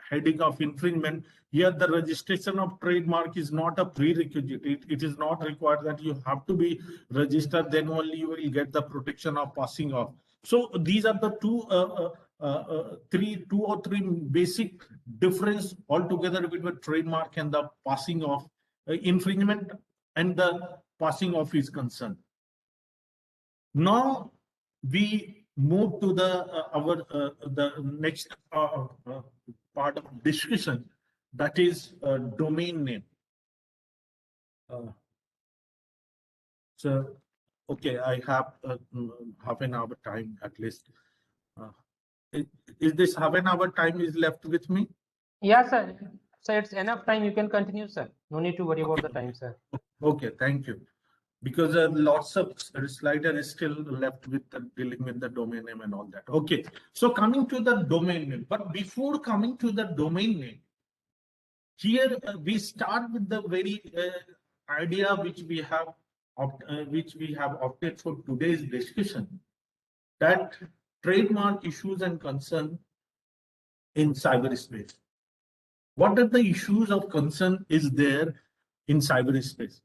heading of infringement. Here, the registration of trademark is not a prerequisite. It is not required that you have to be registered, then only you will get the protection of passing off. So these are the two or three basic difference altogether between trademark and the passing off infringement and the passing off is concerned. Now we move to the next part of discussion, that is domain name. So, okay, I have half an hour time at least. Is this half an hour time is left with me? Yeah, sir. So it's enough time. You can continue, sir. No need to worry about the time, sir. Okay, thank you. Because lots of slider is still left with dealing with the domain name and all that. Okay, so coming to the domain name, but before coming to the domain name, here we start with the very idea which we have opted for today's discussion, that trademark issues and concern in cyberspace. What are the issues of concern is there in cyberspace?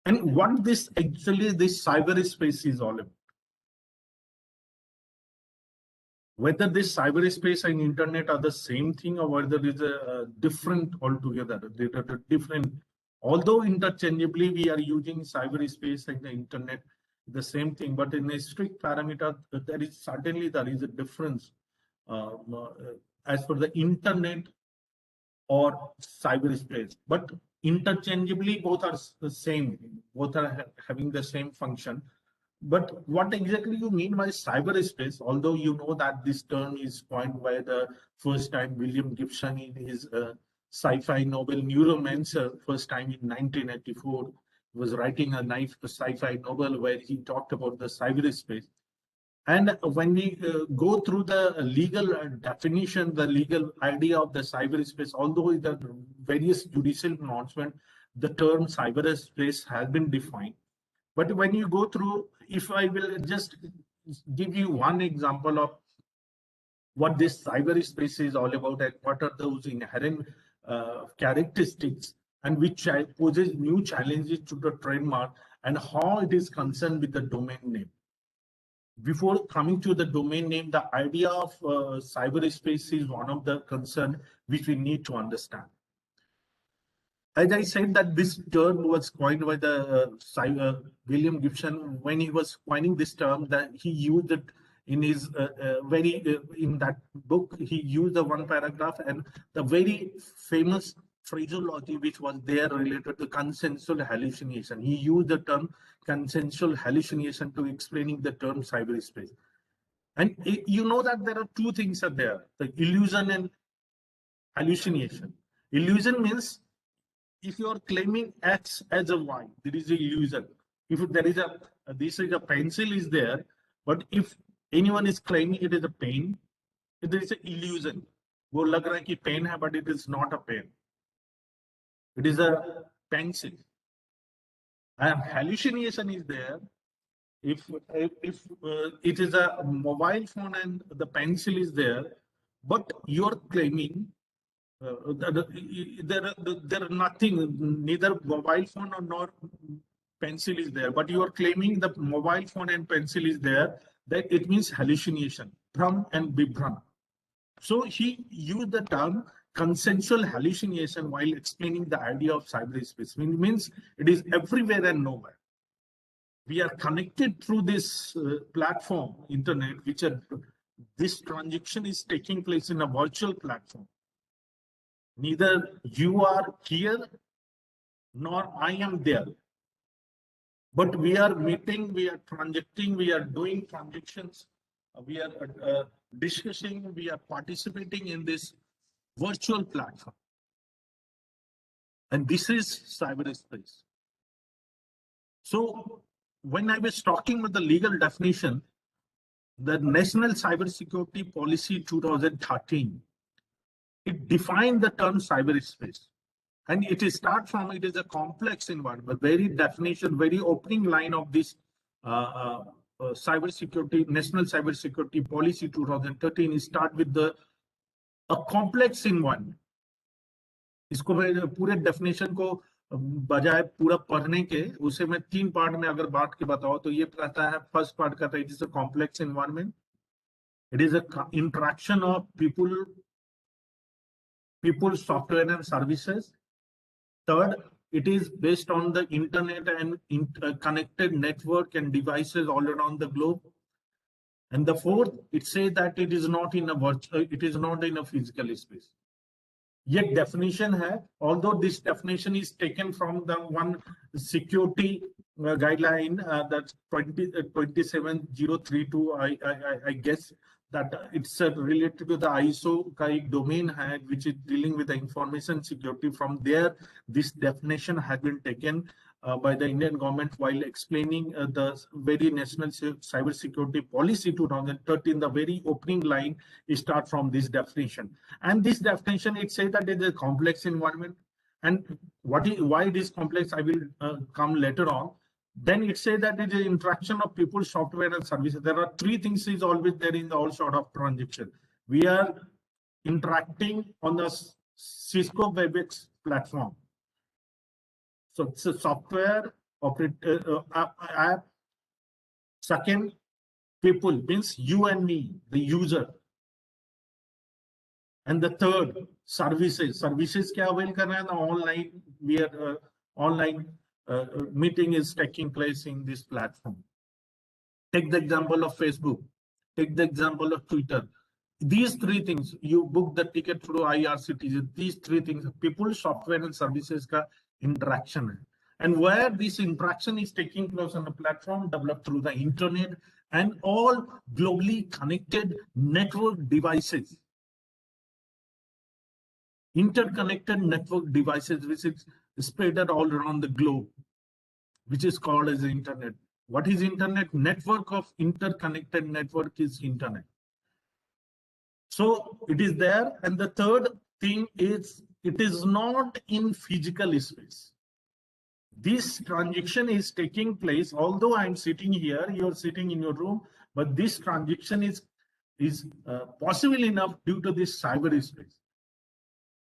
And what this cyberspace is all about. Whether this cyberspace and internet are the same thing or whether it is a different altogether. They are different. Although interchangeably we are using cyberspace and the internet the same thing, but in a strict parameter, there is a difference as for the internet or cyberspace. But interchangeably both are the same, both are having the same function. But what exactly you mean by cyberspace, although you know that this term is coined by the first time William Gibson in his sci-fi novel Neuromancer, first time in 1984, was writing a sci-fi novel where he talked about the cyberspace. And when we go through the legal definition, the legal idea of the cyberspace, although the various judicial pronouncements, the term cyberspace has been defined. But when you go through, if I will just give you one example of what this cyberspace is all about and what are those inherent characteristics and which poses new challenges to the trademark and how it is concerned with the domain name. Before coming to the domain name, the idea of cyberspace is one of the concern which we need to understand. As I said, that this term was coined by the William Gibson. When he was coining this term, that he used it in his in that book. He used the one paragraph and the very famous phraseology which was there related to consensual hallucination. He used the term consensual hallucination to explaining the term cyberspace. And you know that there are two things are there: the illusion and hallucination. Illusion means if you are claiming X as a Y, there is an illusion. If there is this is a pencil is there, but if anyone is claiming it is a pen, there is an illusion. वो लग रहा है कि pen है, but it is not a pen. It is a pencil. And hallucination is there. If it is a mobile phone and the pencil is there, but you are claiming there are nothing, neither mobile phone nor pencil is there, but you are claiming the mobile phone and pencil is there, that it means hallucination, Bhram and Bibhram. So he used the term consensual hallucination while explaining the idea of cyberspace. It means it is everywhere and nowhere. We are connected through this platform, internet, this transaction is taking place in a virtual platform. Neither you are here nor I am there. But we are meeting, we are transacting, we are doing transactions, we are discussing, we are participating in this virtual platform. And this is cyberspace. So when I was talking with the legal definition, the National Cybersecurity Policy 2013, it defined the term cyberspace. And it is start from, it is a complex environment, very definition, very opening line of this cybersecurity, National Cybersecurity Policy 2013 is start with a complex environment. इसको मैं पूरे definition को बजाय पूरा पढ़ने के उसे मैं 3 पार्ट में अगर बांट के बताओ तो ये कहता है, फर्स्ट पार्ट कहता है it is a complex environment, it is a interaction of people, software and services. Third, it is based on the internet and connected network and devices all around the globe. And the fourth, it says that it is not in a virtual, it is not in a physical space. Yet definition hai, although this definition is taken from the one security guideline that's 27032, I guess that it's related to the ISO ka ek domain hai, which is dealing with the information security. From there, this definition has been taken by the Indian government while explaining the very National Cybersecurity Policy 2013. The very opening line is start from this definition, and this definition it says that it is a complex environment. And why it is complex, I will come later on. Then it says that it is interaction of people, software and services. There are 3 things is always there in all sort of transaction. We are interacting on the Cisco WebEx platform. So it's a software app. Second, people means you and me, the user. And the third, services. Services kya avail kar rahe hain? Online, we are online meeting is taking place in this platform. Take the example of Facebook. Take the example of Twitter. These 3 things, you book the ticket through IRCTC. These 3 things, people, software and services ka interaction hai. And where this interaction is taking place on a platform developed through the internet and all globally connected network devices. Interconnected network devices which is spread all around the globe, which is called as the internet. What is internet? Network of interconnected network is internet. So it is there. And the third thing is it is not in physical space. This transaction is taking place, although I'm sitting here, you're sitting in your room, but this transaction is possible enough due to this cyberspace.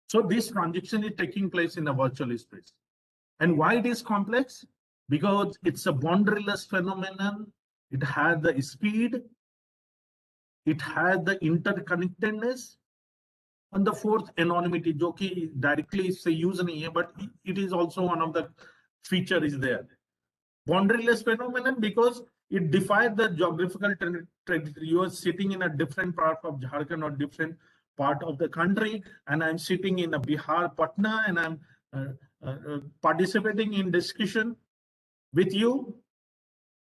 So this transaction is taking place in a virtual space. And why it is complex? Because it's a boundaryless phenomenon. It has the speed. It has the interconnectedness. And the fourth, anonymity, jo ki directly say use nahi hai, but it is also one of the feature is there. Boundaryless phenomenon because it defies the geographical territory. You are sitting in a different part of Jharkhand or different part of the country, and I'm sitting in a Bihar, Patna, and I'm participating in discussion with you.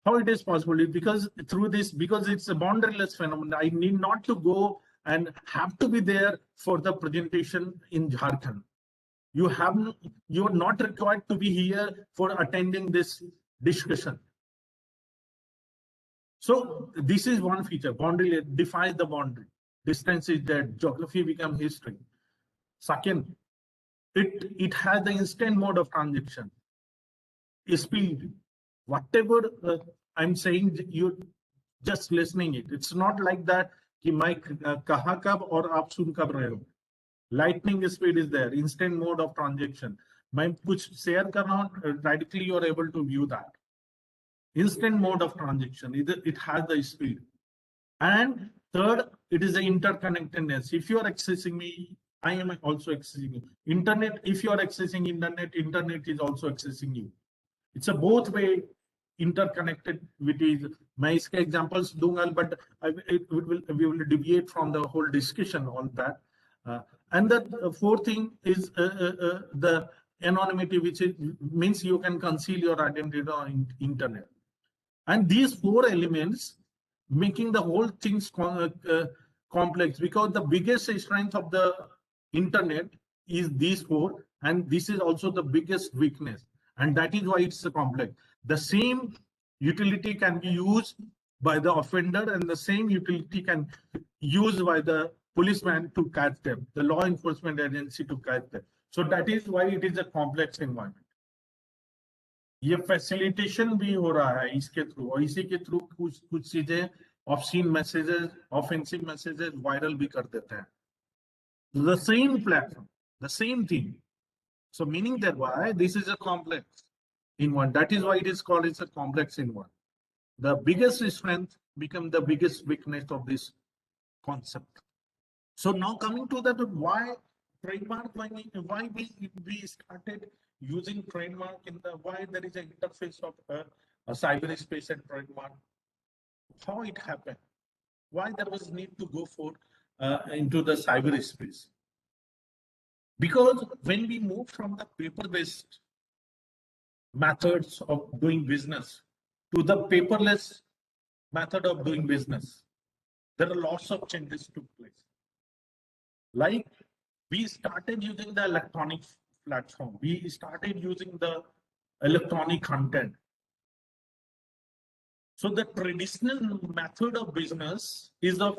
How it is possible? Because through this, because it's a boundaryless phenomenon, I need not to go and have to be there for the presentation in Jharkhand. You are not required to be here for attending this discussion. So this is one feature. Boundary defies the boundary. Distance is dead. Geography becomes history. Second, it has the instant mode of transaction. Speed. Whatever I'm saying, you just listening it. It's not like that कि मैं कहाँ कब और आप सुन कब रहे हो. Lightning speed is there. Instant mode of transaction. मैं कुछ share कर रहा हूँ, directly you are able to view that. Instant mode of transaction. It has the speed. And third, it is the interconnectedness. If you are accessing me, I am also accessing you. Internet, if you are accessing internet, internet is also accessing you. It's a both way interconnected with is. मैं इसके examples दूंगा, but we will deviate from the whole discussion on that. And the fourth thing is the anonymity, which means you can conceal your identity on internet. And these 4 elements making the whole things complex, because the biggest strength of the internet is these 4, and this is also the biggest weakness, and that is why it's complex. The same utility can be used by the offender, and the same utility can use by the policeman to catch them, the law enforcement agency to catch them. So that is why it is a complex environment. ये facilitation भी हो रहा है इसके through, और इसी के through कुछ चीजें obscene messages, offensive messages viral भी कर देते हैं. The same platform, the same thing. So meaning that why this is a complex in one. That is why it is called it's a complex in one. The biggest strength become the biggest weakness of this concept. So now coming to that, why trademark? Why we started using trademark in the, why there is an interface of a cyberspace and trademark? How it happened? Why there was need to go for into the cyberspace? Because when we move from the paper-based methods of doing business to the paperless method of doing business, there are lots of changes took place. Like we started using the electronic platform, we started using the electronic content. So the traditional method of business is of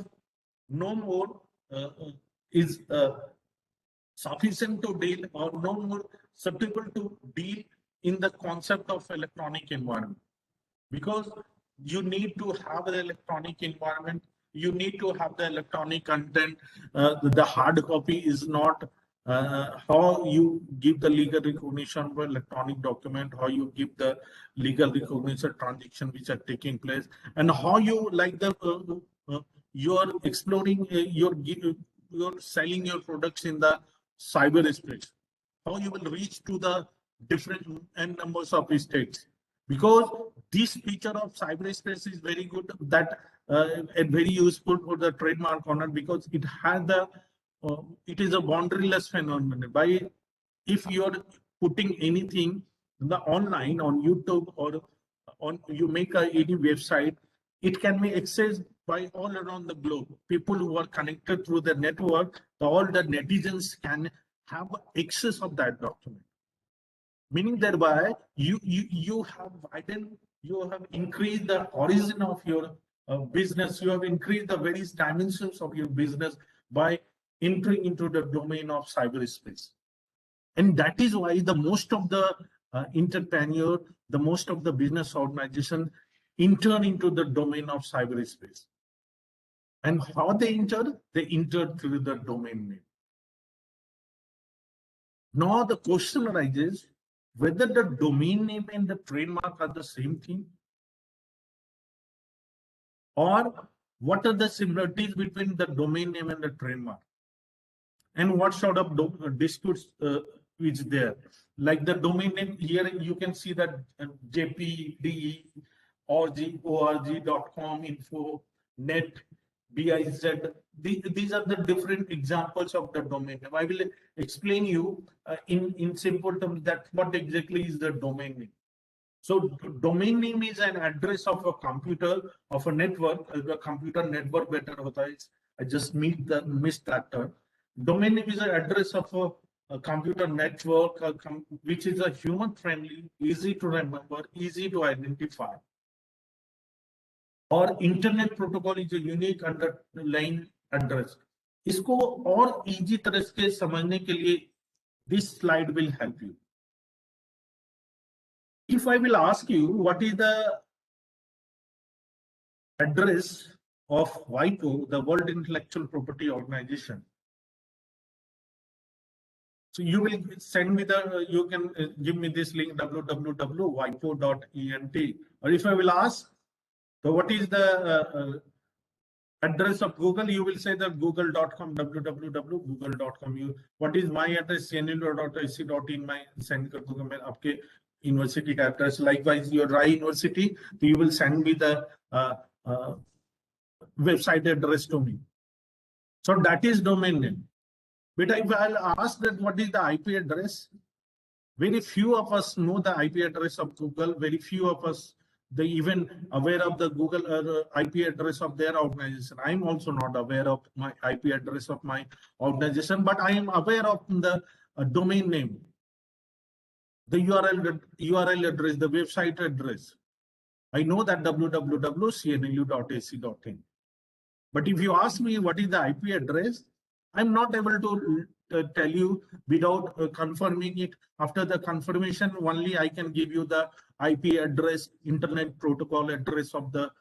no more sufficient to deal, or no more suitable to deal in the concept of electronic environment, because you need to have the electronic environment, you need to have the electronic content. The hard copy is not how you give the legal recognition for electronic document, how you give the legal recognition transaction which are taking place, and how you like the you are exploring you're selling your products in the cyberspace, how you will reach to the different n numbers of states. Because this feature of cyberspace is very good, that and very useful for the trademark owner, because it has the it is a boundaryless phenomenon. By if you are putting anything in the online on YouTube, or on you make any website, it can be accessed by all around the globe. People who are connected through the network, all the netizens can have access of that document. Meaning that by you have widened, you have increased the origin of your business, you have increased the various dimensions of your business by entering into the domain of cyberspace. And that is why the most of the entrepreneur, the most of the business organization enter into the domain of cyberspace. And how they enter? They enter through the domain name. Now the question arises whether the domain name and the trademark are the same thing, or what are the similarities between the domain name and the trademark, and what sort of disputes is there. Like the domain name here, you can see that JPDE, org.com, info, net, BIZ. These are the different examples of the domain name. I will explain you in simple terms that what exactly is the domain name. So domain name is an address of a computer, of a network. The computer network better hota hai. I just missed that term. Domain name is an address of a computer network, which is a human friendly, easy to remember, easy to identify. और internet protocol is unique underline address. इसको और easy तरह से समझने के लिए this slide will help you. If I will ask you what is the address of WIPO, the World Intellectual Property Organization, so you will send me the, you can give me this link www.wipo.ent. Or if I will ask, so what is the address of Google, you will say that google.com, www.google.com. What is my address? cnl.ac.in. My send kar दूंगा मैं आपके university address. Likewise, your RAI University, you will send me the website address to me. So that is domain name. But if I'll ask that what is the IP address, very few of us know the IP address of Google. Very few of us they even aware of the Google IP address of their organization. I'm also not aware of my IP address of my organization, but I am aware of the domain name, the URL address, the website address. I know that www.cnlu.ac.in. But if you ask me what is the IP address, I'm not able to tell you without confirming it. After the confirmation, only I can give you the IP address, internet protocol address of the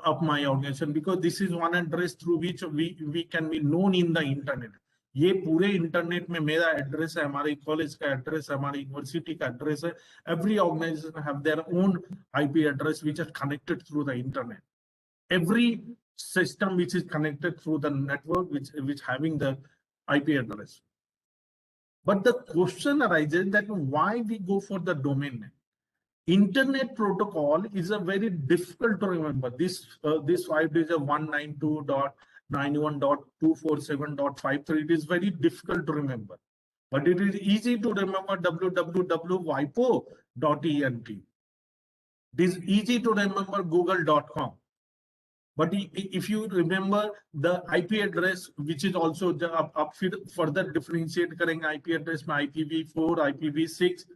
of my organization, because this is one address through which we can be known in the internet. ये पूरे internet में मेरा address है, हमारे college का address है, हमारी university का एड्रेस है. Every organization have their own IP address which are connected through the internet. Every system which is connected through the network which having the IP address. But the question arises that why we go for the domain name. Internet protocol is a very difficult to remember. This 5 digit 192.91.247.53. It is very difficult to remember, but it is easy to remember www.wipo.ent. It is easy to remember google.com. But if you remember the IP address, which is also further differentiate करेंगे IP address में IPv4, IPv6.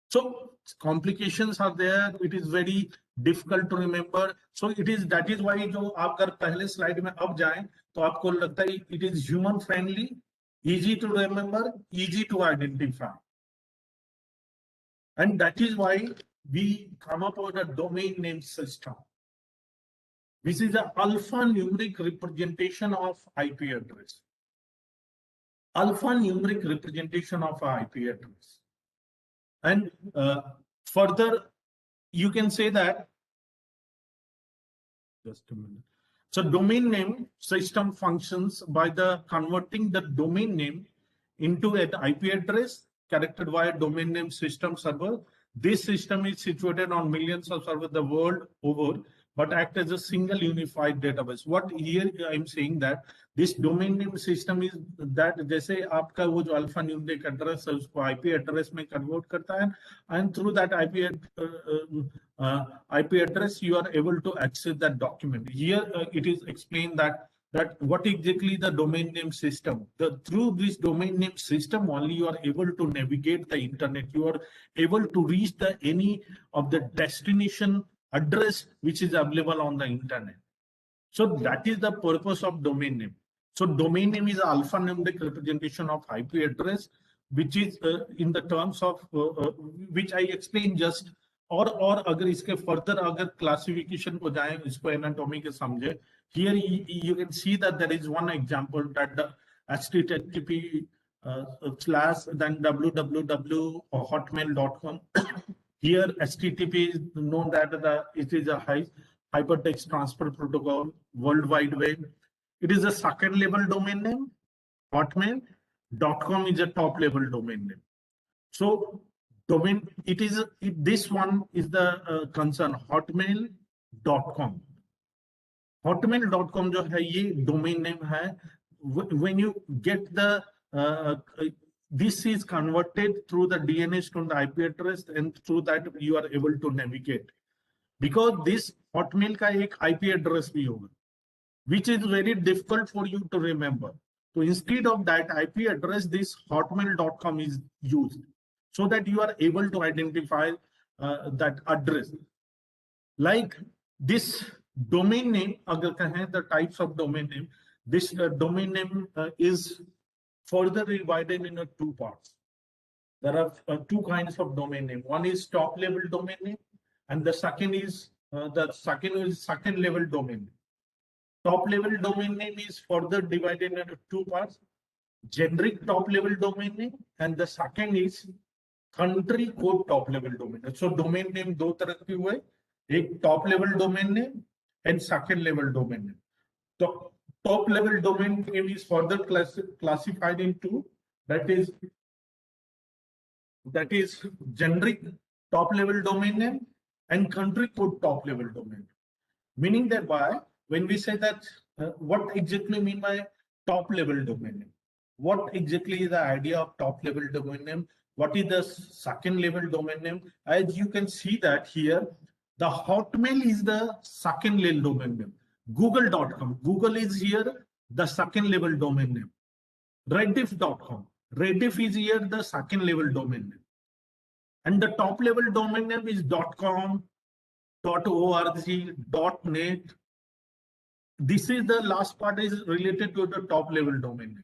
So complications are there. It is very difficult to remember. So that is why जो आप अगर पहले slide में अब जाएं तो आपको लगता है it is human friendly, easy to remember, easy to identify. And that is why we come up with a domain name system. This is an alphanumeric representation of IP address. Alphanumeric representation of IP address. And further, you can say that, just a minute. So domain name system functions by the converting the domain name into an IP address characterized by a domain name system server. This system is situated on millions of servers the world over, but act as a single unified database. What here I'm saying that this domain name system is that जैसे आपका वो जो alphanumeric address है उसको IP address में convert करता है, and through that IP address you are able to access that document. Here it is explained that what exactly the domain name system. Through this domain name system only you are able to navigate the internet. You are able to reach any of the destination address which is available on the internet. So that is the purpose of domain name. So domain name is alphanumeric representation of IP address, which is in the terms of which I explained just. और अगर इसके further अगर classification को जाएं, इसको anatomy के समझे, here you can see that there is one example that the http then www.hotmail.com. Here HTTP is known that it is a hypertext transfer protocol, World Wide Web. It is a second level domain name. Hotmail.com is a top level domain name. So domain, this one is the concern, hotmail.com. Hotmail.com जो है ये domain name है. When you get the this is converted through the DNS to the IP address, and through that you are able to navigate. Because this Hotmail का एक IP address भी होगा, which is very difficult for you to remember. So instead of that IP address, this hotmail.com is used, so that you are able to identify that address. Like this domain name, agar kahe the types of domain name, this domain name is further divided into two parts. There are two kinds of domain name. One is top level domain name, and the second is second level domain name. Top level domain name is further divided into two parts: generic top level domain name, and the second is country code top level domain name. So domain name दो तरह के हुए, एक top level domain name and second level domain name. So top level domain name is further classified into that is generic top level domain name and country code top level domain. Meaning that when we say that what exactly mean by top level domain name? What exactly is the idea of top level domain name? What is the second level domain name? As you can see that here, the Hotmail is the second level domain name. Google.com. Google is here the second level domain name. Rediff.com. Rediff is here the second level domain name. And the top level domain name is .com, .org, .net. This is the last part is related to the top level domain name.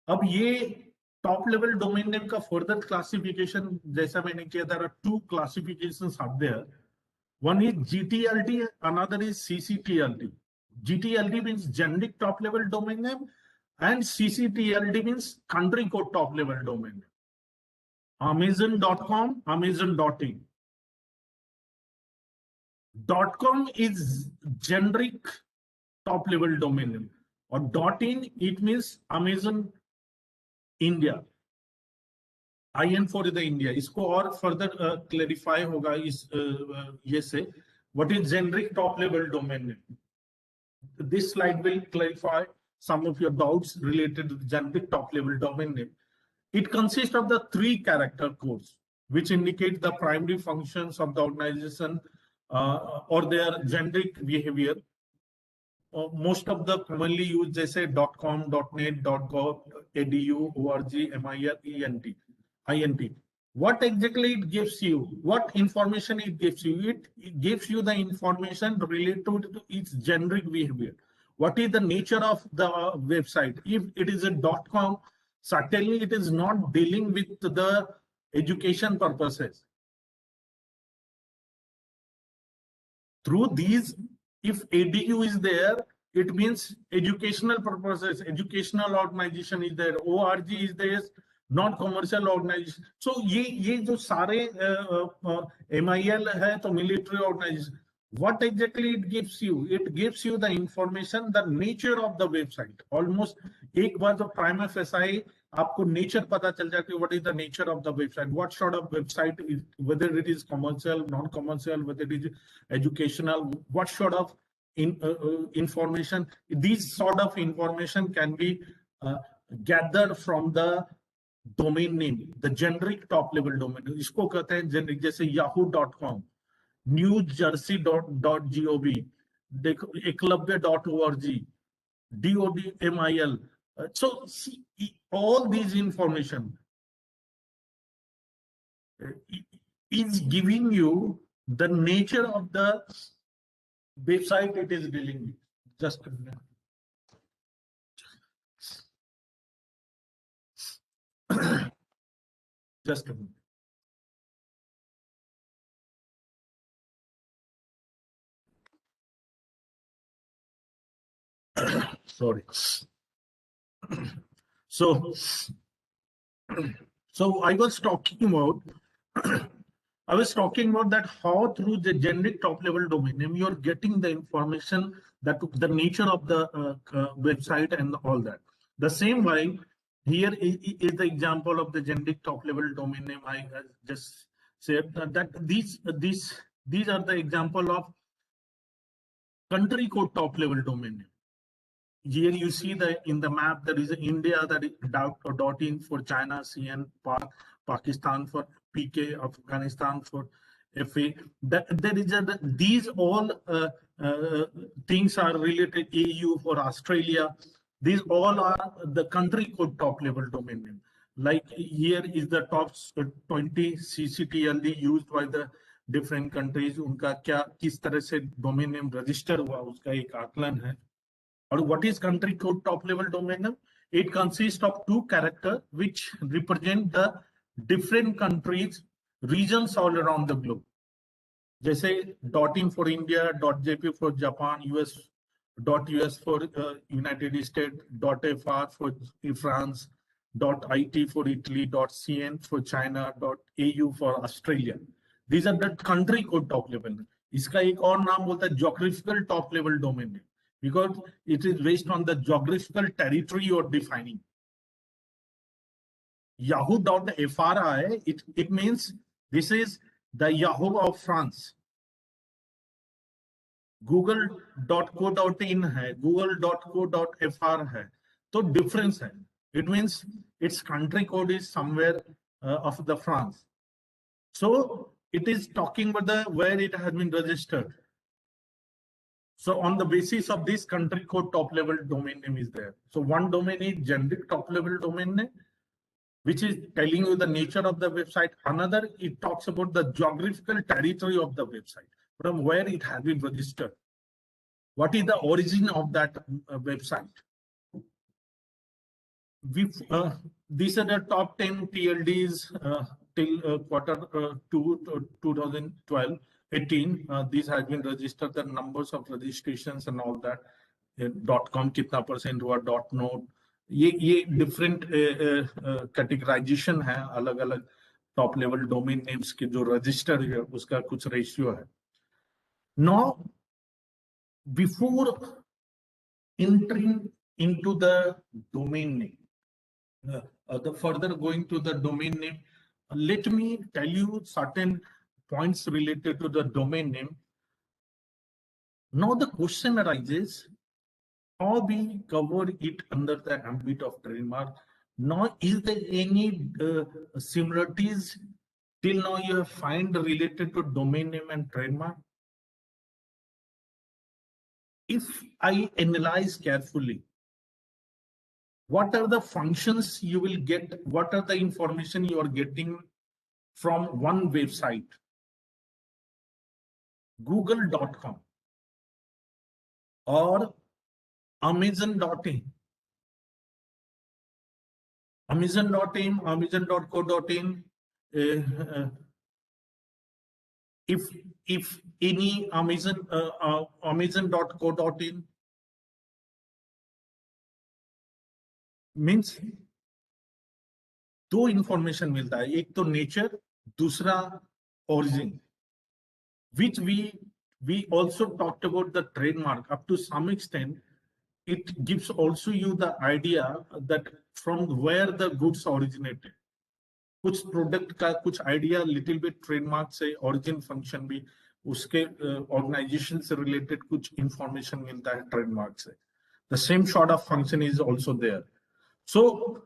अब ये top level domain name का further classification जैसा मैंने किया, there are two classifications out there. One is GTLD, another is CCTLD. GTLD means generic top level domain name, and CCTLD means country code top level domain name. Amazon.com, Amazon.in. .com is generic top level domain name, or .in it means Amazon India. IN for the India. इसको और further clarify होगा इस ये से what is generic top level domain name. This slide will clarify some of your doubts related to the generic top level domain name. It consists of the 3 character codes which indicate the primary functions of the organization or their generic behavior. Most of the commonly used जैसे .com, .net, .gov, .edu, .org, .mil, .int. What exactly it gives you? What information it gives you? It gives you the information related to its generic behavior. What is the nature of the website? If it is a .com, certainly it is not dealing with the education purposes. Through these, if edu is there, it means educational purposes, educational organization is there, org is there, non-commercial organization. So ये जो सारे MIL है तो military organization. What exactly it gives you? It gives you the information, the nature of the website. Almost एक बार जो prima facie आपको nature पता चल जाती है. What is the nature of the website? What sort of website is, whether it is commercial, non-commercial, whether it is educational, what sort of information? These sort of information can be gathered from the domain name, the generic top level domain. इसको कहते हैं generic, जैसे yahoo.com, newjersey.gov, eklavya.org, DODMIL. So see, all these information is giving you the nature of the website it is dealing with. Just a minute. Just a minute. Sorry. So I was talking about that how through the generic top level domain name you are getting the information, that the nature of the website and all that. The same way here is the example of the generic top level domain name. I just said that these are the example of country code top level domain name. Here you see in the map there is India, that is .in for China, CN, Pakistan for PK, Afghanistan for FA. There is these all things are related. AU for Australia. These all are the country code top level domain name. Like here is the top 20 CCTLD used by the different countries. उनका क्या किस तरह से domain name register हुआ उसका एक आकलन है. Or what is country code top level domain name? It consists of 2 characters which represent the different countries, regions all around the globe. जैसे .in for India, .jp for Japan, US for United States, .fr for France, .it for Italy, .cn for China, .au for Australia. These are the country code top level. इसका एक और नाम बोलता है geographical top level domain name, because it is based on the geographical territory you are defining. Yahoo.fri, it means this is the Yahoo of France. Google.co.in है, Google.co.fr है, तो difference है. It means its country code is somewhere of the France. So it is talking about where it has been registered. So on the basis of this, country code top level domain name is there. So one domain is generic top level domain name, which is telling you the nature of the website. Another, it talks about the geographical territory of the website. from where it has been registered. What is the origin of that website? These are the top 10 TLDs till Q2 2012-18. These have been registered, the numbers of registrations and all that. .com कितना % हुआ, .note, ये different categorization है, अलग अलग top level domain names के जो register है उसका कुछ ratio है. Now, before entering into the domain name, the further going to the domain name, let me tell you certain points related to the domain name. Now the question arises, how we cover it under the ambit of trademark? Now, is there any similarities till now you have find related to domain name and trademark? If I analyze carefully, what are the functions you will get? What are the information you are getting from one website? Google.com or Amazon.in, Amazon.in, Amazon.co.in. If any Amazon.co.in means दो information मिलता है, एक तो nature, दूसरा origin, which we also talked about the trademark. Up to some extent, it gives also you the idea that from where the goods originated. कुछ product का कुछ idea little bit trademark से, origin function भी, उसके organisation से related कुछ information मिलता है ट्रेडमार्क से. The same sort of function is also there. So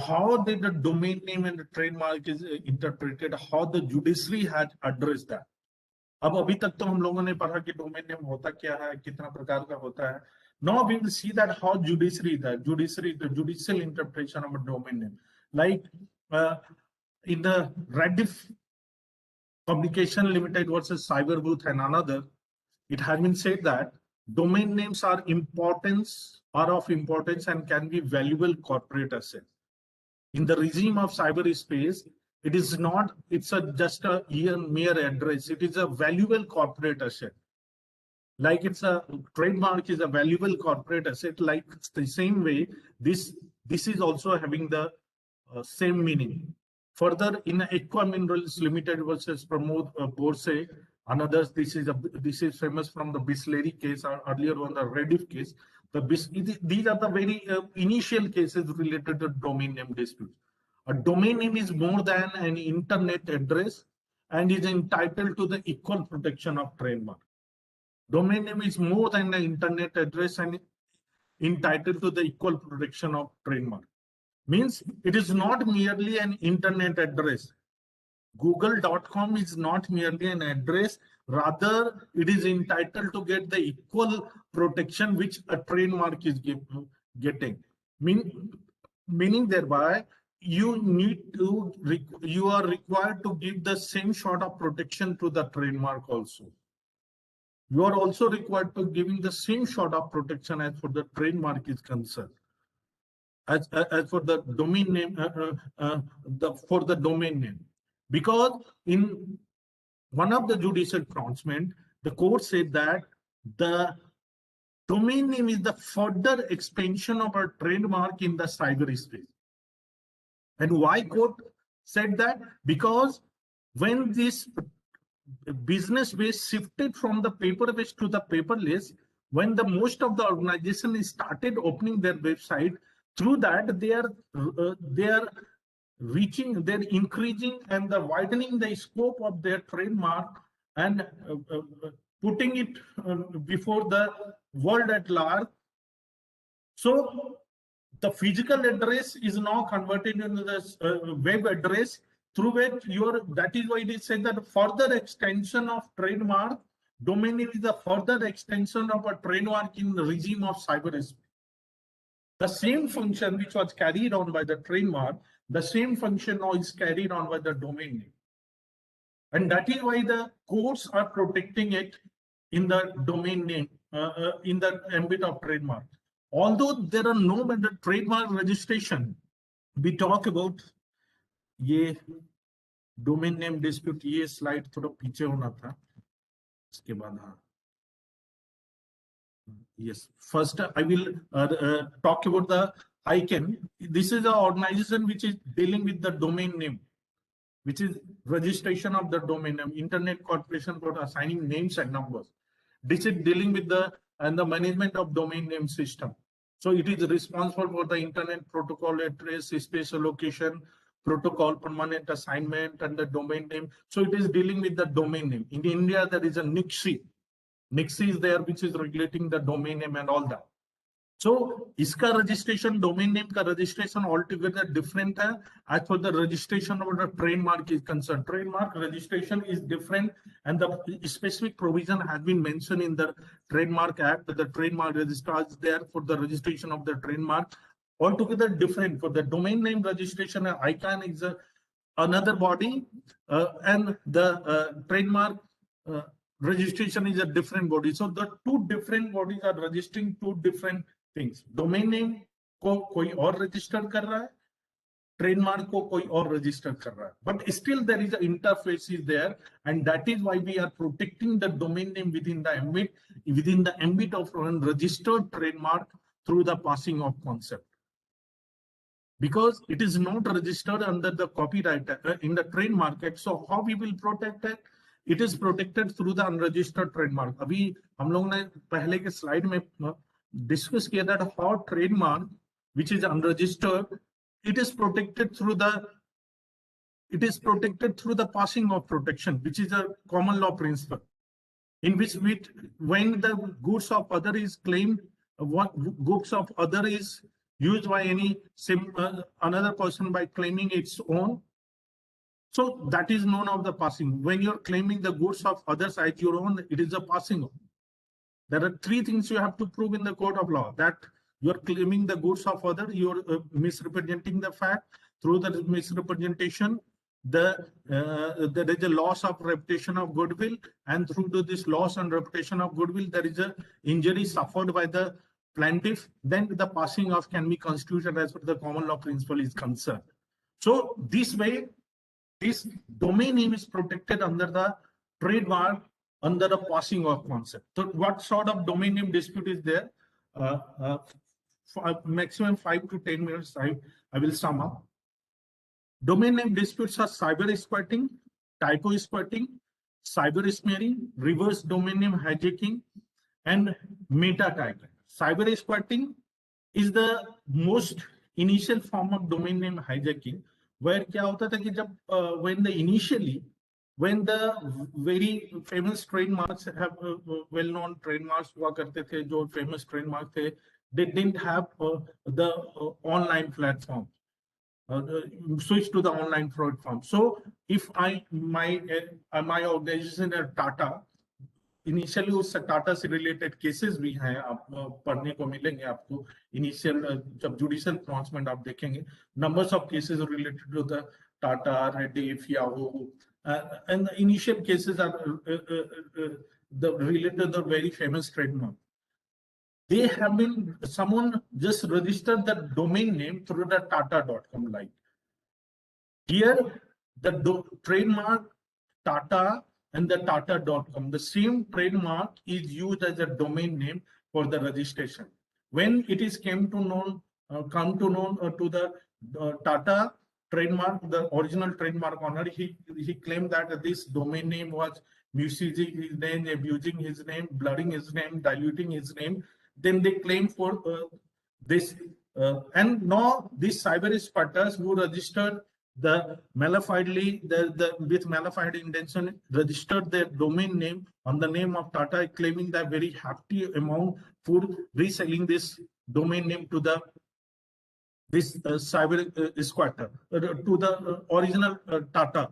how did the domain name and the trademark is interpreted? How the judiciary had addressed that? अब अभी तक तो हम लोगों ने पढ़ा कि डोमेन नेम होता क्या है, कितना प्रकार का होता है. Now we will see that how the judicial interpretation of a domain name. Like in the Rediff Communication Limited versus Cyberbooth and another, it has been said that domain names are of importance and can be valuable corporate assets. In the regime of cyberspace, it is not, it's just a mere address. It is a valuable corporate asset. Like it's a trademark is a valuable corporate asset. Like the same way, this is also having the same meaning. Further, in Aqua Minerals Limited versus Pramod Borse, another, this is famous from the Bisleri case, or earlier on the Rediff case. These are the very initial cases related to domain name dispute. A domain name is more than an internet address and is entitled to the equal protection of trademark. Domain name is more than an internet address and entitled to the equal protection of trademark. Means it is not merely an internet address. Google.com is not merely an address, rather it is entitled to get the equal protection which a trademark is getting. Meaning thereby you are required to give the same sort of protection to the trademark also. You are also required to giving the same sort of protection as for the trademark is concerned. As for the domain name, for the domain name. Because in one of the judicial pronouncement, the court said that the domain name is the further expansion of a trademark in the cyberspace. And why court said that? Because when this business base shifted from the paper-based to the paperless, when the most of the organization started opening their website, through that they are increasing and the widening the scope of their trademark and putting it before the world at large. So the physical address is now converted into the web address, through which that is why it is said that further extension of trademark, domain name is the further extension of a trademark in the regime of cyberspace. The same function which was carried on by the trademark, the same function now is carried on by the domain name. And that is why the courts are protecting it in the domain name, in the ambit of trademark. Although there are no better trademark registration, we talk about ये domain name dispute. ये slide थोड़ा पीछे होना था. इसके बाद हाँ. Yes, first I will talk about the ICANN. This is an organization which is dealing with the domain name, which is registration of the domain name, Internet Corporation for assigning names and numbers. This is dealing with the management of domain name system. So it is responsible for the Internet protocol address, space allocation, protocol permanent assignment, and the domain name. So it is dealing with the domain name. In India, there is a NICSI. NICSI is there, which is regulating the domain name and all that. So, iska registration, domain name ka registration altogether different hai as for the registration of the trademark is concerned. Trademark registration is different, and the specific provision has been mentioned in the Trademark Act. The trademark register is there for the registration of the trademark. Altogether different. For the domain name registration, ICANN is another body, and the trademark registration is a different body. So the two different bodies are registering two different things. Domain name को कोई और register कर रहा है, trademark को कोई और register कर रहा है. But still there is an interface is there, and that is why we are protecting the domain name within the ambit of registered trademark through the passing of concept. Because it is not registered under the copyright in the trademark act. So how we will protect it? It is protected through the unregistered trademark. अभी हम लोगों ने पहले के slide में discuss किया that how trademark which is unregistered, it is protected through the passing of protection, which is a common law principle, in which when the goods of other is claimed, what goods of other is used by any another person by claiming its own. So that is known of the passing. When you're claiming the goods of others as your own, it is a passing. There are three things you have to prove in the court of law: that you're claiming the goods of other, you're misrepresenting the fact. Through the misrepresentation, there is a loss of reputation of goodwill, and through to this loss and reputation of goodwill, there is a injury suffered by the plaintiff. Then the passing off can be constituted as per the common law principle is concerned. So this way, this domain name is protected under the trademark, under the passing of concept. So what sort of domain name dispute is there? For maximum 5 to 10 minutes, I will sum up. Domain name disputes are cyber squatting, typo squatting, cyber smearing, reverse domain name hijacking, and meta tagging. Cyber squatting is the most initial form of domain name hijacking, where क्या होता था कि जब when the very famous trademarks have well-known trademarks हुआ करते थे, जो famous trademarks थे, they didn't have the online platform. Switch to the online platform. So if my organization is Tata, initially उस Tata से related cases भी हैं, आप पढ़ने को मिलेंगे आपको. Initial जब judicial pronouncement आप देखेंगे, numbers of cases related to the Tata, Rediff, Yahoo, and the initial cases are related to the very famous trademark. They have been, someone just registered the domain name through the tata.com line. Here, the trademark Tata and the tata.com, the same trademark is used as a domain name for the registration. When it is come to know to the Tata trademark, the original trademark owner, he claimed that this domain name was misusing his name, abusing his name, blurring his name, diluting his name. Then they claim for this, and now these cyber squatters who registered the malafidely, with malified intention, registered their domain name on the name of Tata, claiming that very hefty amount for reselling this domain name to the cyber squatter, to the original Tata.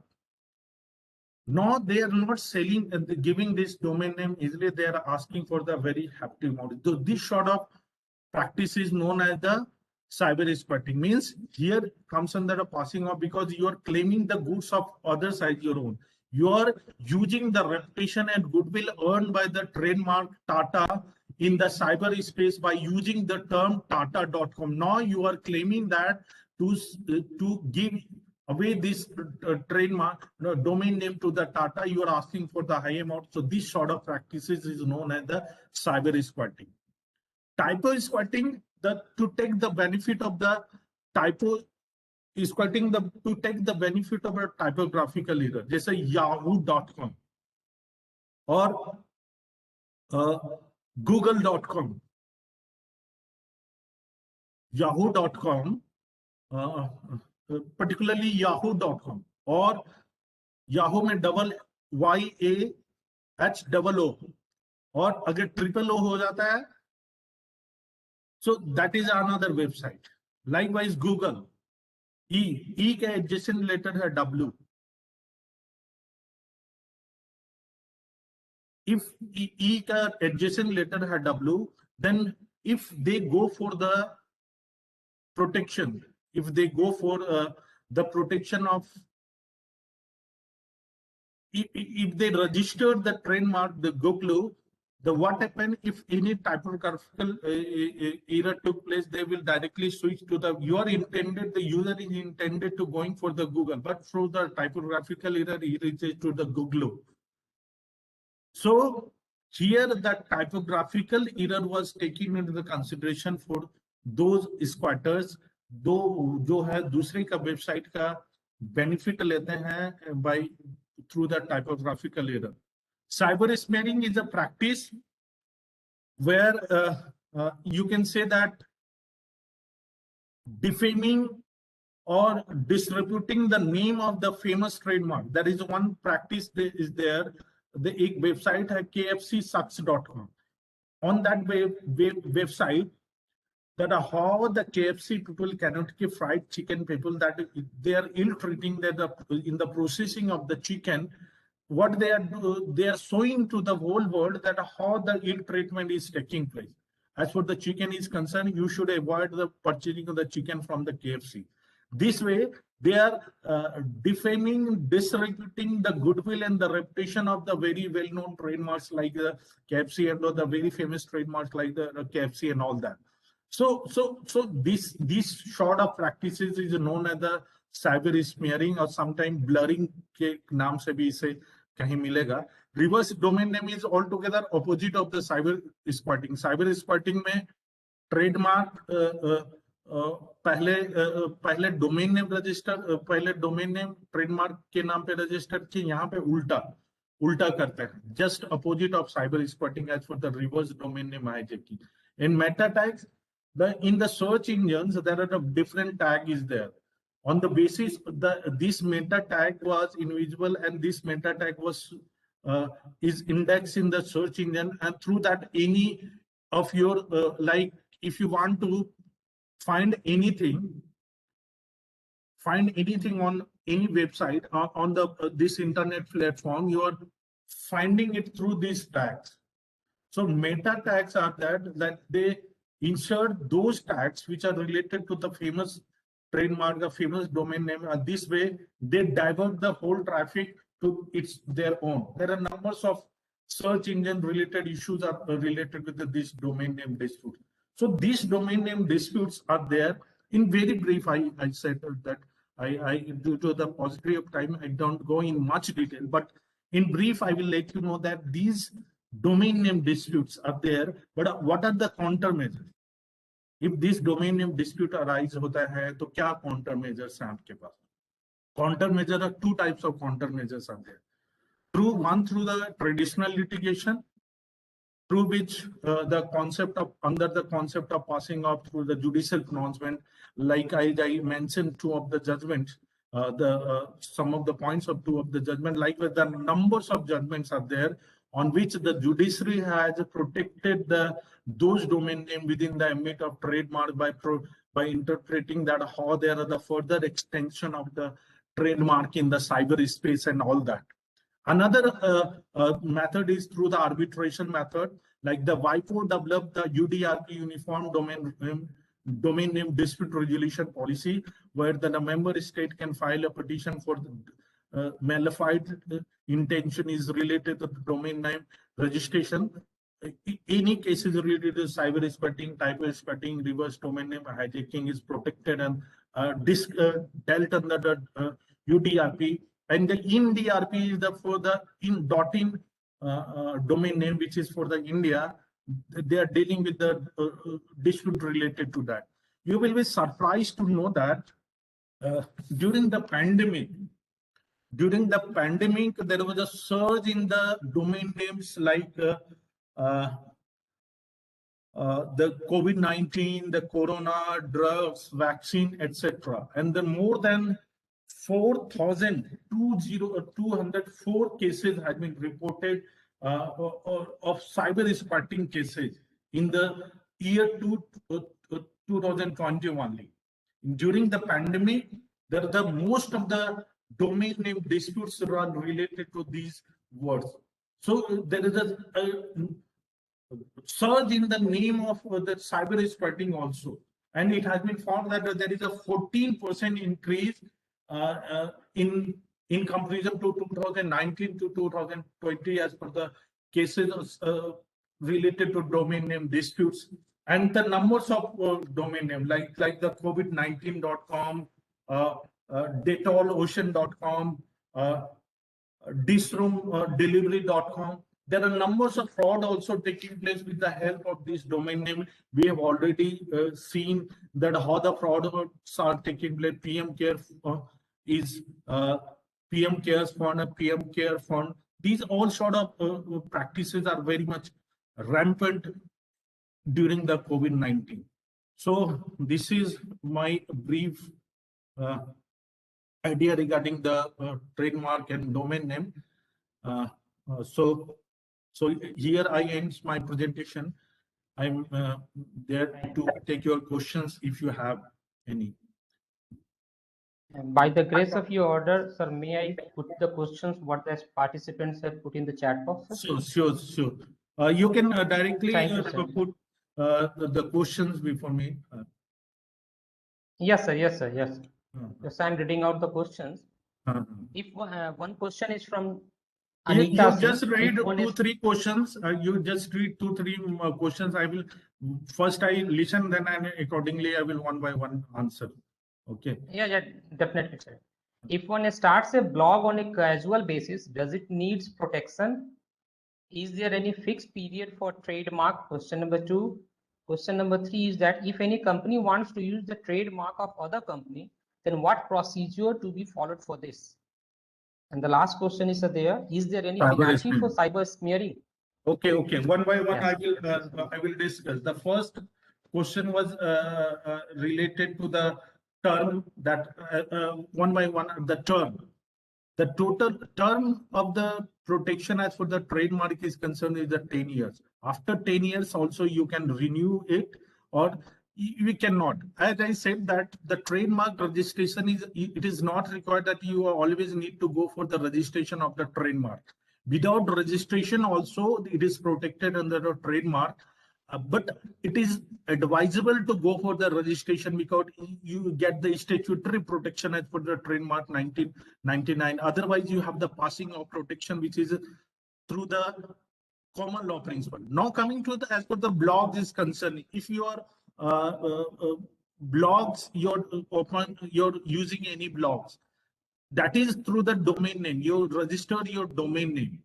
Now they are not selling and giving this domain name easily. They are asking for the very hefty amount. So this sort of practice is known as the cyber squatting. Means here comes under a passing off, because you are claiming the goods of others as your own. You are using the reputation and goodwill earned by the trademark Tata in the cyberspace by using the term tata.com. Now you are claiming that to give away this trademark domain name to the Tata, you are asking for the high amount. So this sort of practices is known as the cyber squatting. Typo squatting, to take the benefit of the typo squatting, to take the benefit of a typographical error, जैसे yahoo.com or google.com, yahoo.com, particularly yahoo.com or Yahoo में double YAHOO और अगर triple O हो जाता है, so that is another website. Likewise Google, E का adjacent letter है W. If E का adjacent letter है W, then if they go for the protection, if they go for the protection of, if they register the trademark, the Google, the what happened if any typographical error took place, they will directly switch to the, the user is intended to going for the Google, but through the typographical error, he reaches to the Google. So here that typographical error was taken into the consideration for those squatters जो है दूसरे का website का benefit लेते हैं by through the typographical error. Cyber smearing is a practice where you can say that defaming or disreputing the name of the famous trademark. That is one practice that is there. The एक website है kfcsucks.com. On that website, that how the KFC people cannot give fried chicken people, that they are ill treating in the processing of the chicken. What they are showing to the whole world that how the ill treatment is taking place. As for the chicken is concerned, you should avoid the purchasing of the chicken from the KFC. This way, they are defaming, disreputing the goodwill and the reputation of the very well-known trademarks like the KFC and the very famous trademarks like the KFC and all that. So this sort of practices is known as the cyber smearing or sometimes blurring के नाम से भी इसे कहीं मिलेगा. Reverse domain name is altogether opposite of the cyber squatting. Cyber squatting में trademark पहले domain name register, पहले डोमेन नेम ट्रेडमार्क के नाम पे रजिस्टर किए, यहाँ पे उल्टा करते हैं. Just opposite of cyber squatting as for the reverse domain name hijacking. In meta tags, in the search engines, there are different tag is there. On the basis this meta tag was invisible and this meta tag was is indexed in the search engine, and through that any of your like if you want to find anything on any website on the this internet platform, you are finding it through these tags. So meta tags are that they insert those tags which are related to the famous trademark, the famous domain name, and this way they divert the whole traffic to their own. There are numbers of search engine related issues are related with this domain name dispute. So these domain name disputes are there. In very brief, I said that I due to the paucity of time, I don't go in much detail, but in brief, I will let you know that these domain name disputes are there, but what are the countermeasures? If this domain name dispute arise होता है, तो क्या countermeasures हैं आपके पास? Countermeasures are two types of countermeasures are there. One through the traditional litigation, through which under the concept of passing off through the judicial pronouncement, like I mentioned two of the judgments, some of the points of two of the judgment, like the numbers of judgments are there on which the judiciary has protected those domain name within the ambit of trademark by interpreting that how there are the further extension of the trademark in the cyberspace and all that. Another method is through the arbitration method, like the WIPO developed the UDRP, Uniform Domain Name Dispute Resolution Policy, where the member state can file a petition for the malified intention is related to the domain name registration. Any cases related to cyber spotting, typo spotting, reverse domain name hijacking is protected and dealt under the UDRP. And the in DRP is the for the in domain name, which is for the India. They are dealing with the dispute related to that. You will be surprised to know that during the pandemic, there was a surge in the domain names like the COVID-19, the corona, drugs, vaccine, etc. And the more than 4,204 cases have been reported of cyber spotting cases in the year 2020 only. During the pandemic, most of the domain name disputes are related to these words. So there is a surge in the name of the cyber spotting also. And it has been found that there is a 14% increase in comparison to 2019 to 2020 as per the cases related to domain name disputes. And the numbers of domain name like the COVID-19.com, DetolOcean.com, DishroomDelivery.com. There are numbers of fraud also taking place with the help of this domain name. We have already seen that how the frauds are taking place. PM Care is PM Cares Fund, a PM Care Fund. These all sort of practices are very much rampant during the COVID-19. So this is my brief idea regarding the trademark and domain name. So here I end my presentation. I'm there to take your questions if you have any. By the grace of your order, sir, may I put the questions what the participants have put in the chat box? Sure. You can directly put the questions before me. Yes, sir. Yes, I'm reading out the questions. If one question is from Anita, you just read 2-3 questions. You just read 2-3 questions. I listen, then accordingly I will one by one answer. Okay. Yeah, definitely, sir. If one starts a blog on a casual basis, does it needs protection? Is there any fixed period for trademark? Question number 2. Question number 3 is that if any company wants to use the trademark of other company, then what procedure to be followed for this? And the last question is is there any penalty for cyber smearing? Okay. One by one, yes. I will discuss. The first question was related to the term that one by one, the term. The total term of the protection as for the trademark is concerned is the 10 years. After 10 years also you can renew it or we cannot. As I said that the trademark registration it is not required that you always need to go for the registration of the trademark. Without registration also it is protected under a trademark. But it is advisable to go for the registration because you get the statutory protection as per the trademark 1999. Otherwise, you have the passing of protection, which is through the common law principle. Now, coming to as per the blogs is concerned, if you are blogs, you're using any blogs, that is through the domain name. You register your domain name.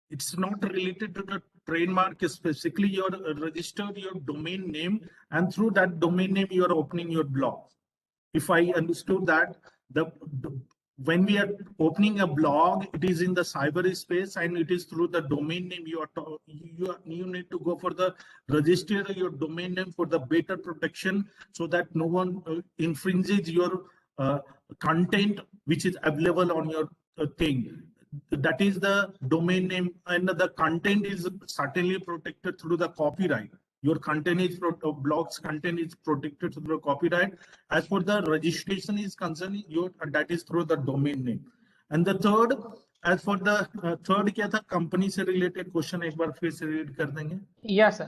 It's not related to the trademark specifically. You register your domain name, and through that domain name, you are opening your blog. If I understood that, when we are opening a blog, it is in the cyberspace, and it is through the domain name. You need to go for the register your domain name for the better protection, so that no one infringes your content which is available on your thing. That is the domain name, and the content is certainly protected through the copyright. Your content is blog's content is protected through the copyright. As for the registration is concerned, that is through the domain name. And the third, as for the third, क्या था company से related question एक बार फिर से read कर देंगे? Yes,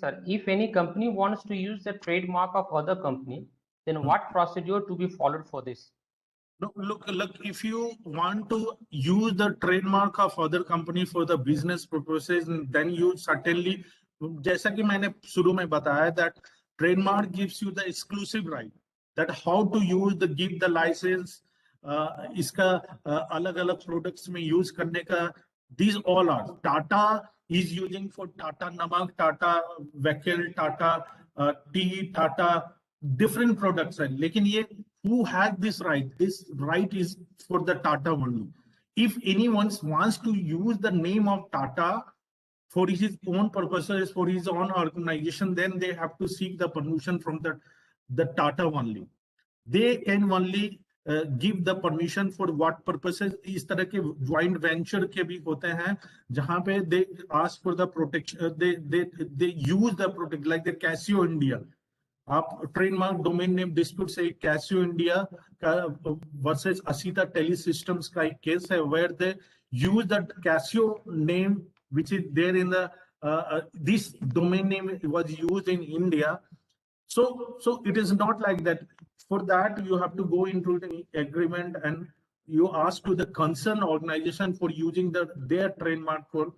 sir. If any company wants to use the trademark of other company, then what procedure to be followed for this? Look, if you want to use the trademark of other company for the business purposes, then you certainly, जैसा कि मैंने शुरू में बताया, that trademark gives you the exclusive right, that how to use the give the license, इसका अलग-अलग products में use करने का, these all are. Tata is using for Tata Namak, Tata Vehicle, Tata tea, Tata different products है, लेकिन ये who has this right? This right is for the Tata only. If anyone wants to use the name of Tata for his own purposes, for his own organization, then they have to seek the permission from the Tata only. They can only give the permission for what purposes. इस तरह के joint venture के भी होते हैं जहां पे they ask for the protection, they use the protect, like the Casio India. आप ट्रेडमार्क डोमेन नेम डिस्प्यूट से कैसियो इंडिया का वर्सेस असीता टेलीसिस्टम्स का एक केस है, where they use the Casio name which is there in the this domain name was used in India. So it is not like that. For that you have to go into the agreement and you ask to the concerned organization for using their trademark for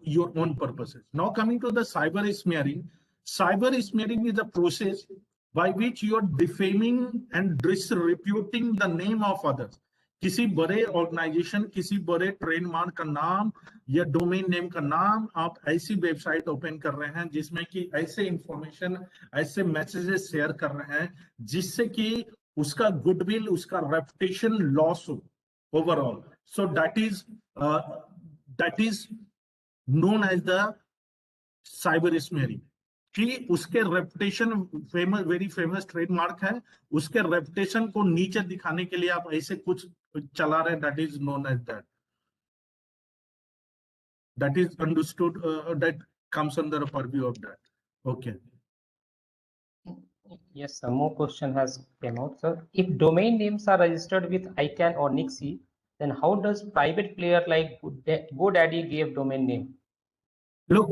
your own purposes. Now coming to the cyber smearing. Cyber smearing is a process by which you are defaming and disreputing the name of others. किसी बड़े organisation, किसी बड़े trademark का नाम या domain name का नाम आप ऐसी वेबसाइट ओपन कर रहे हैं जिसमें कि ऐसे इंफॉर्मेशन, ऐसे मैसेजेस शेयर कर रहे हैं जिससे कि उसका गुडविल, उसका रेपुटेशन लॉस हो overall. So that is known as the cyber smearing. कि उसके reputation famous, very famous trademark है, उसके रेपुटेशन को नीचे दिखाने के लिए आप ऐसे कुछ चला रहे हैं, that is known as that is understood, that comes under a purview of that. Okay. Yes, some more question has came out, sir. If domain names are registered with ICANN or Nixie, then how does private player like GoDaddy give domain name? Look,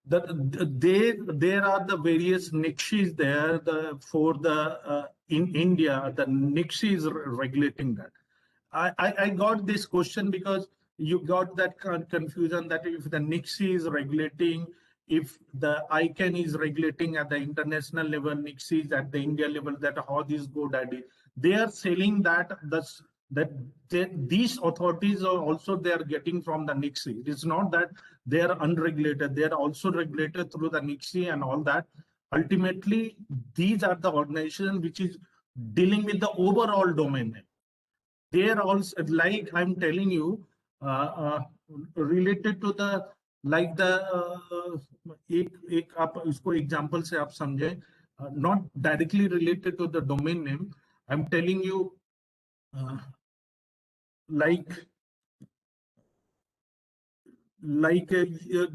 there are the various niches there. For the in India, the Nixie is regulating that. I got this question because you got that confusion that if the Nixie is regulating, if the ICANN is regulating at the international level, Nixie is at the India level, that how this GoDaddy, they are selling that these authorities are also they are getting from the Nixie. It is not that they are unregulated; they are also regulated through the Nixie and all that. Ultimately, these are the organizations which is dealing with the overall domain name. They are also, like I'm telling you, related to the like the एक आप इसको example से आप समझे, not directly related to the domain name. I'm telling you. Like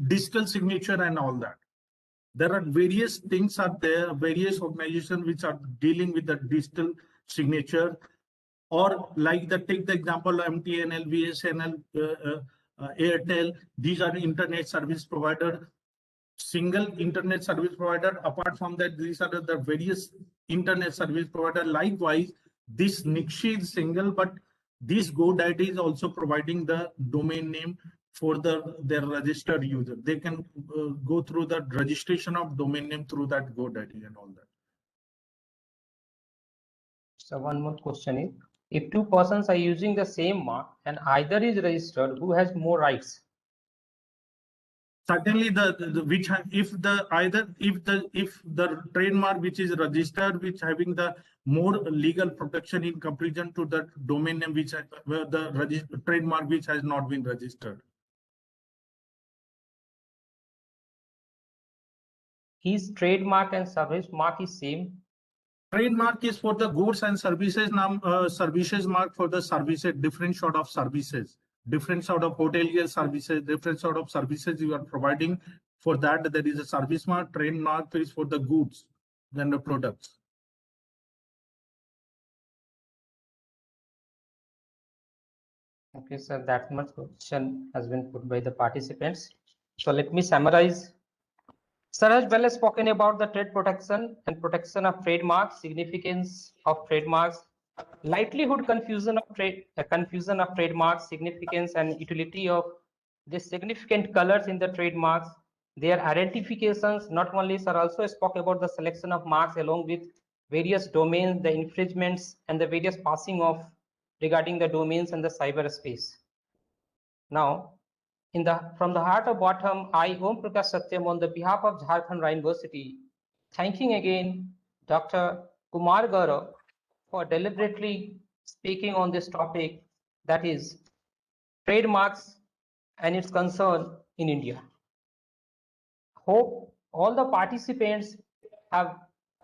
digital signature and all that. There are various things are there, various organizations which are dealing with the digital signature, or like take the example MTNL, BSNL, Airtel. These are internet service provider, single internet service provider. Apart from that, these are the various internet service provider. Likewise, this Nixie is single, but this GoDaddy is also providing the domain name for their registered user. They can go through the registration of domain name through that GoDaddy and all that. So one more question is, if two persons are using the same mark and either is registered, who has more rights? Certainly, if the trademark which is registered, which having the more legal protection in comparison to the domain name which the trademark which has not been registered. His trademark and service mark is same. Trademark is for the goods and services. Services mark for the services, different sort of services. Different sort of hotelier services, different sort of services you are providing. For that, there is a service mark. Trademark is for the goods and the products. Okay, sir, that much question has been put by the participants. So let me summarize. Sir has well spoken about the trade protection and protection of trademarks, significance of trademarks, Likelihood confusion of trademarks, significance and utility of the significant colors in the trademarks, their identifications. Not only sir also spoke about the selection of marks along with various domains, the infringements and the various passing of regarding the domains and the cyberspace. Now, from the heart of bottom, I, Om Prakash Satyam, on the behalf of Jharkhand Rai University, thanking again Dr. Kumar Gaurav for deliberately speaking on this topic, that is trademarks and its concern in India. Hope all the participants have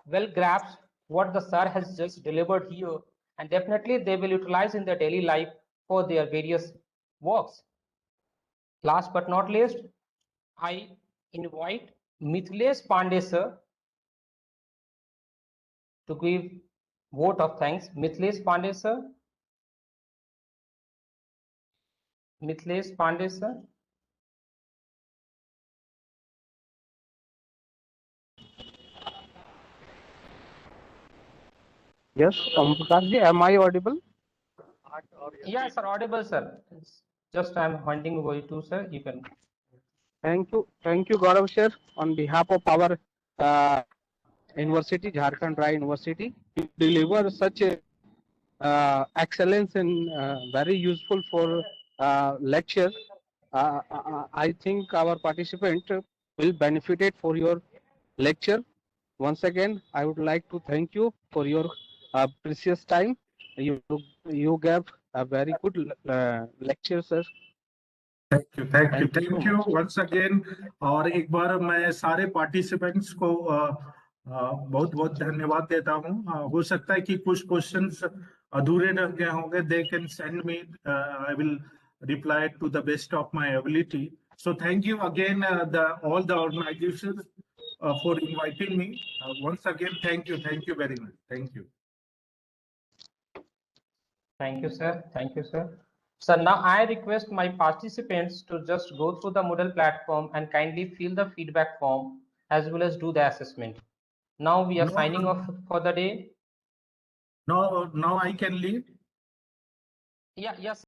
well grasped what the sir has just delivered here, and definitely they will utilize in their daily life for their various works. Last but not least, I invite Mithlesh Pandey sir to give vote of thanks. Mithlesh Pandey sir. Mithlesh Pandey sir. Yes, Om Prakash ji, am I audible? Yeah, sir, audible, sir. Just I'm handing over to sir. You can. Thank you, Gaurav sir, on behalf of our university, Jharkhand Rai University, to deliver such a excellence and very useful for lecture. I think our participant will benefit it for your lecture. Once again, I would like to thank you for your precious time. You gave a very good lecture, sir. Thank so you much. Once again. और एक बार मैं सारे participants को बहुत बहुत धन्यवाद देता हूं। हो सकता है कि कुछ क्वेश्चंस अधूरे रह गए होंगे, they can send me, I will reply to the best of my ability. So thank you again, all the organizations for inviting me. Once again, thank you very much. Thank you. Thank you, sir. Thank you, sir. So now I request my participants to just go through the Moodle platform and kindly fill the feedback form as well as do the assessment. Now we are signing off for the day. Now I can leave. Yeah, yes.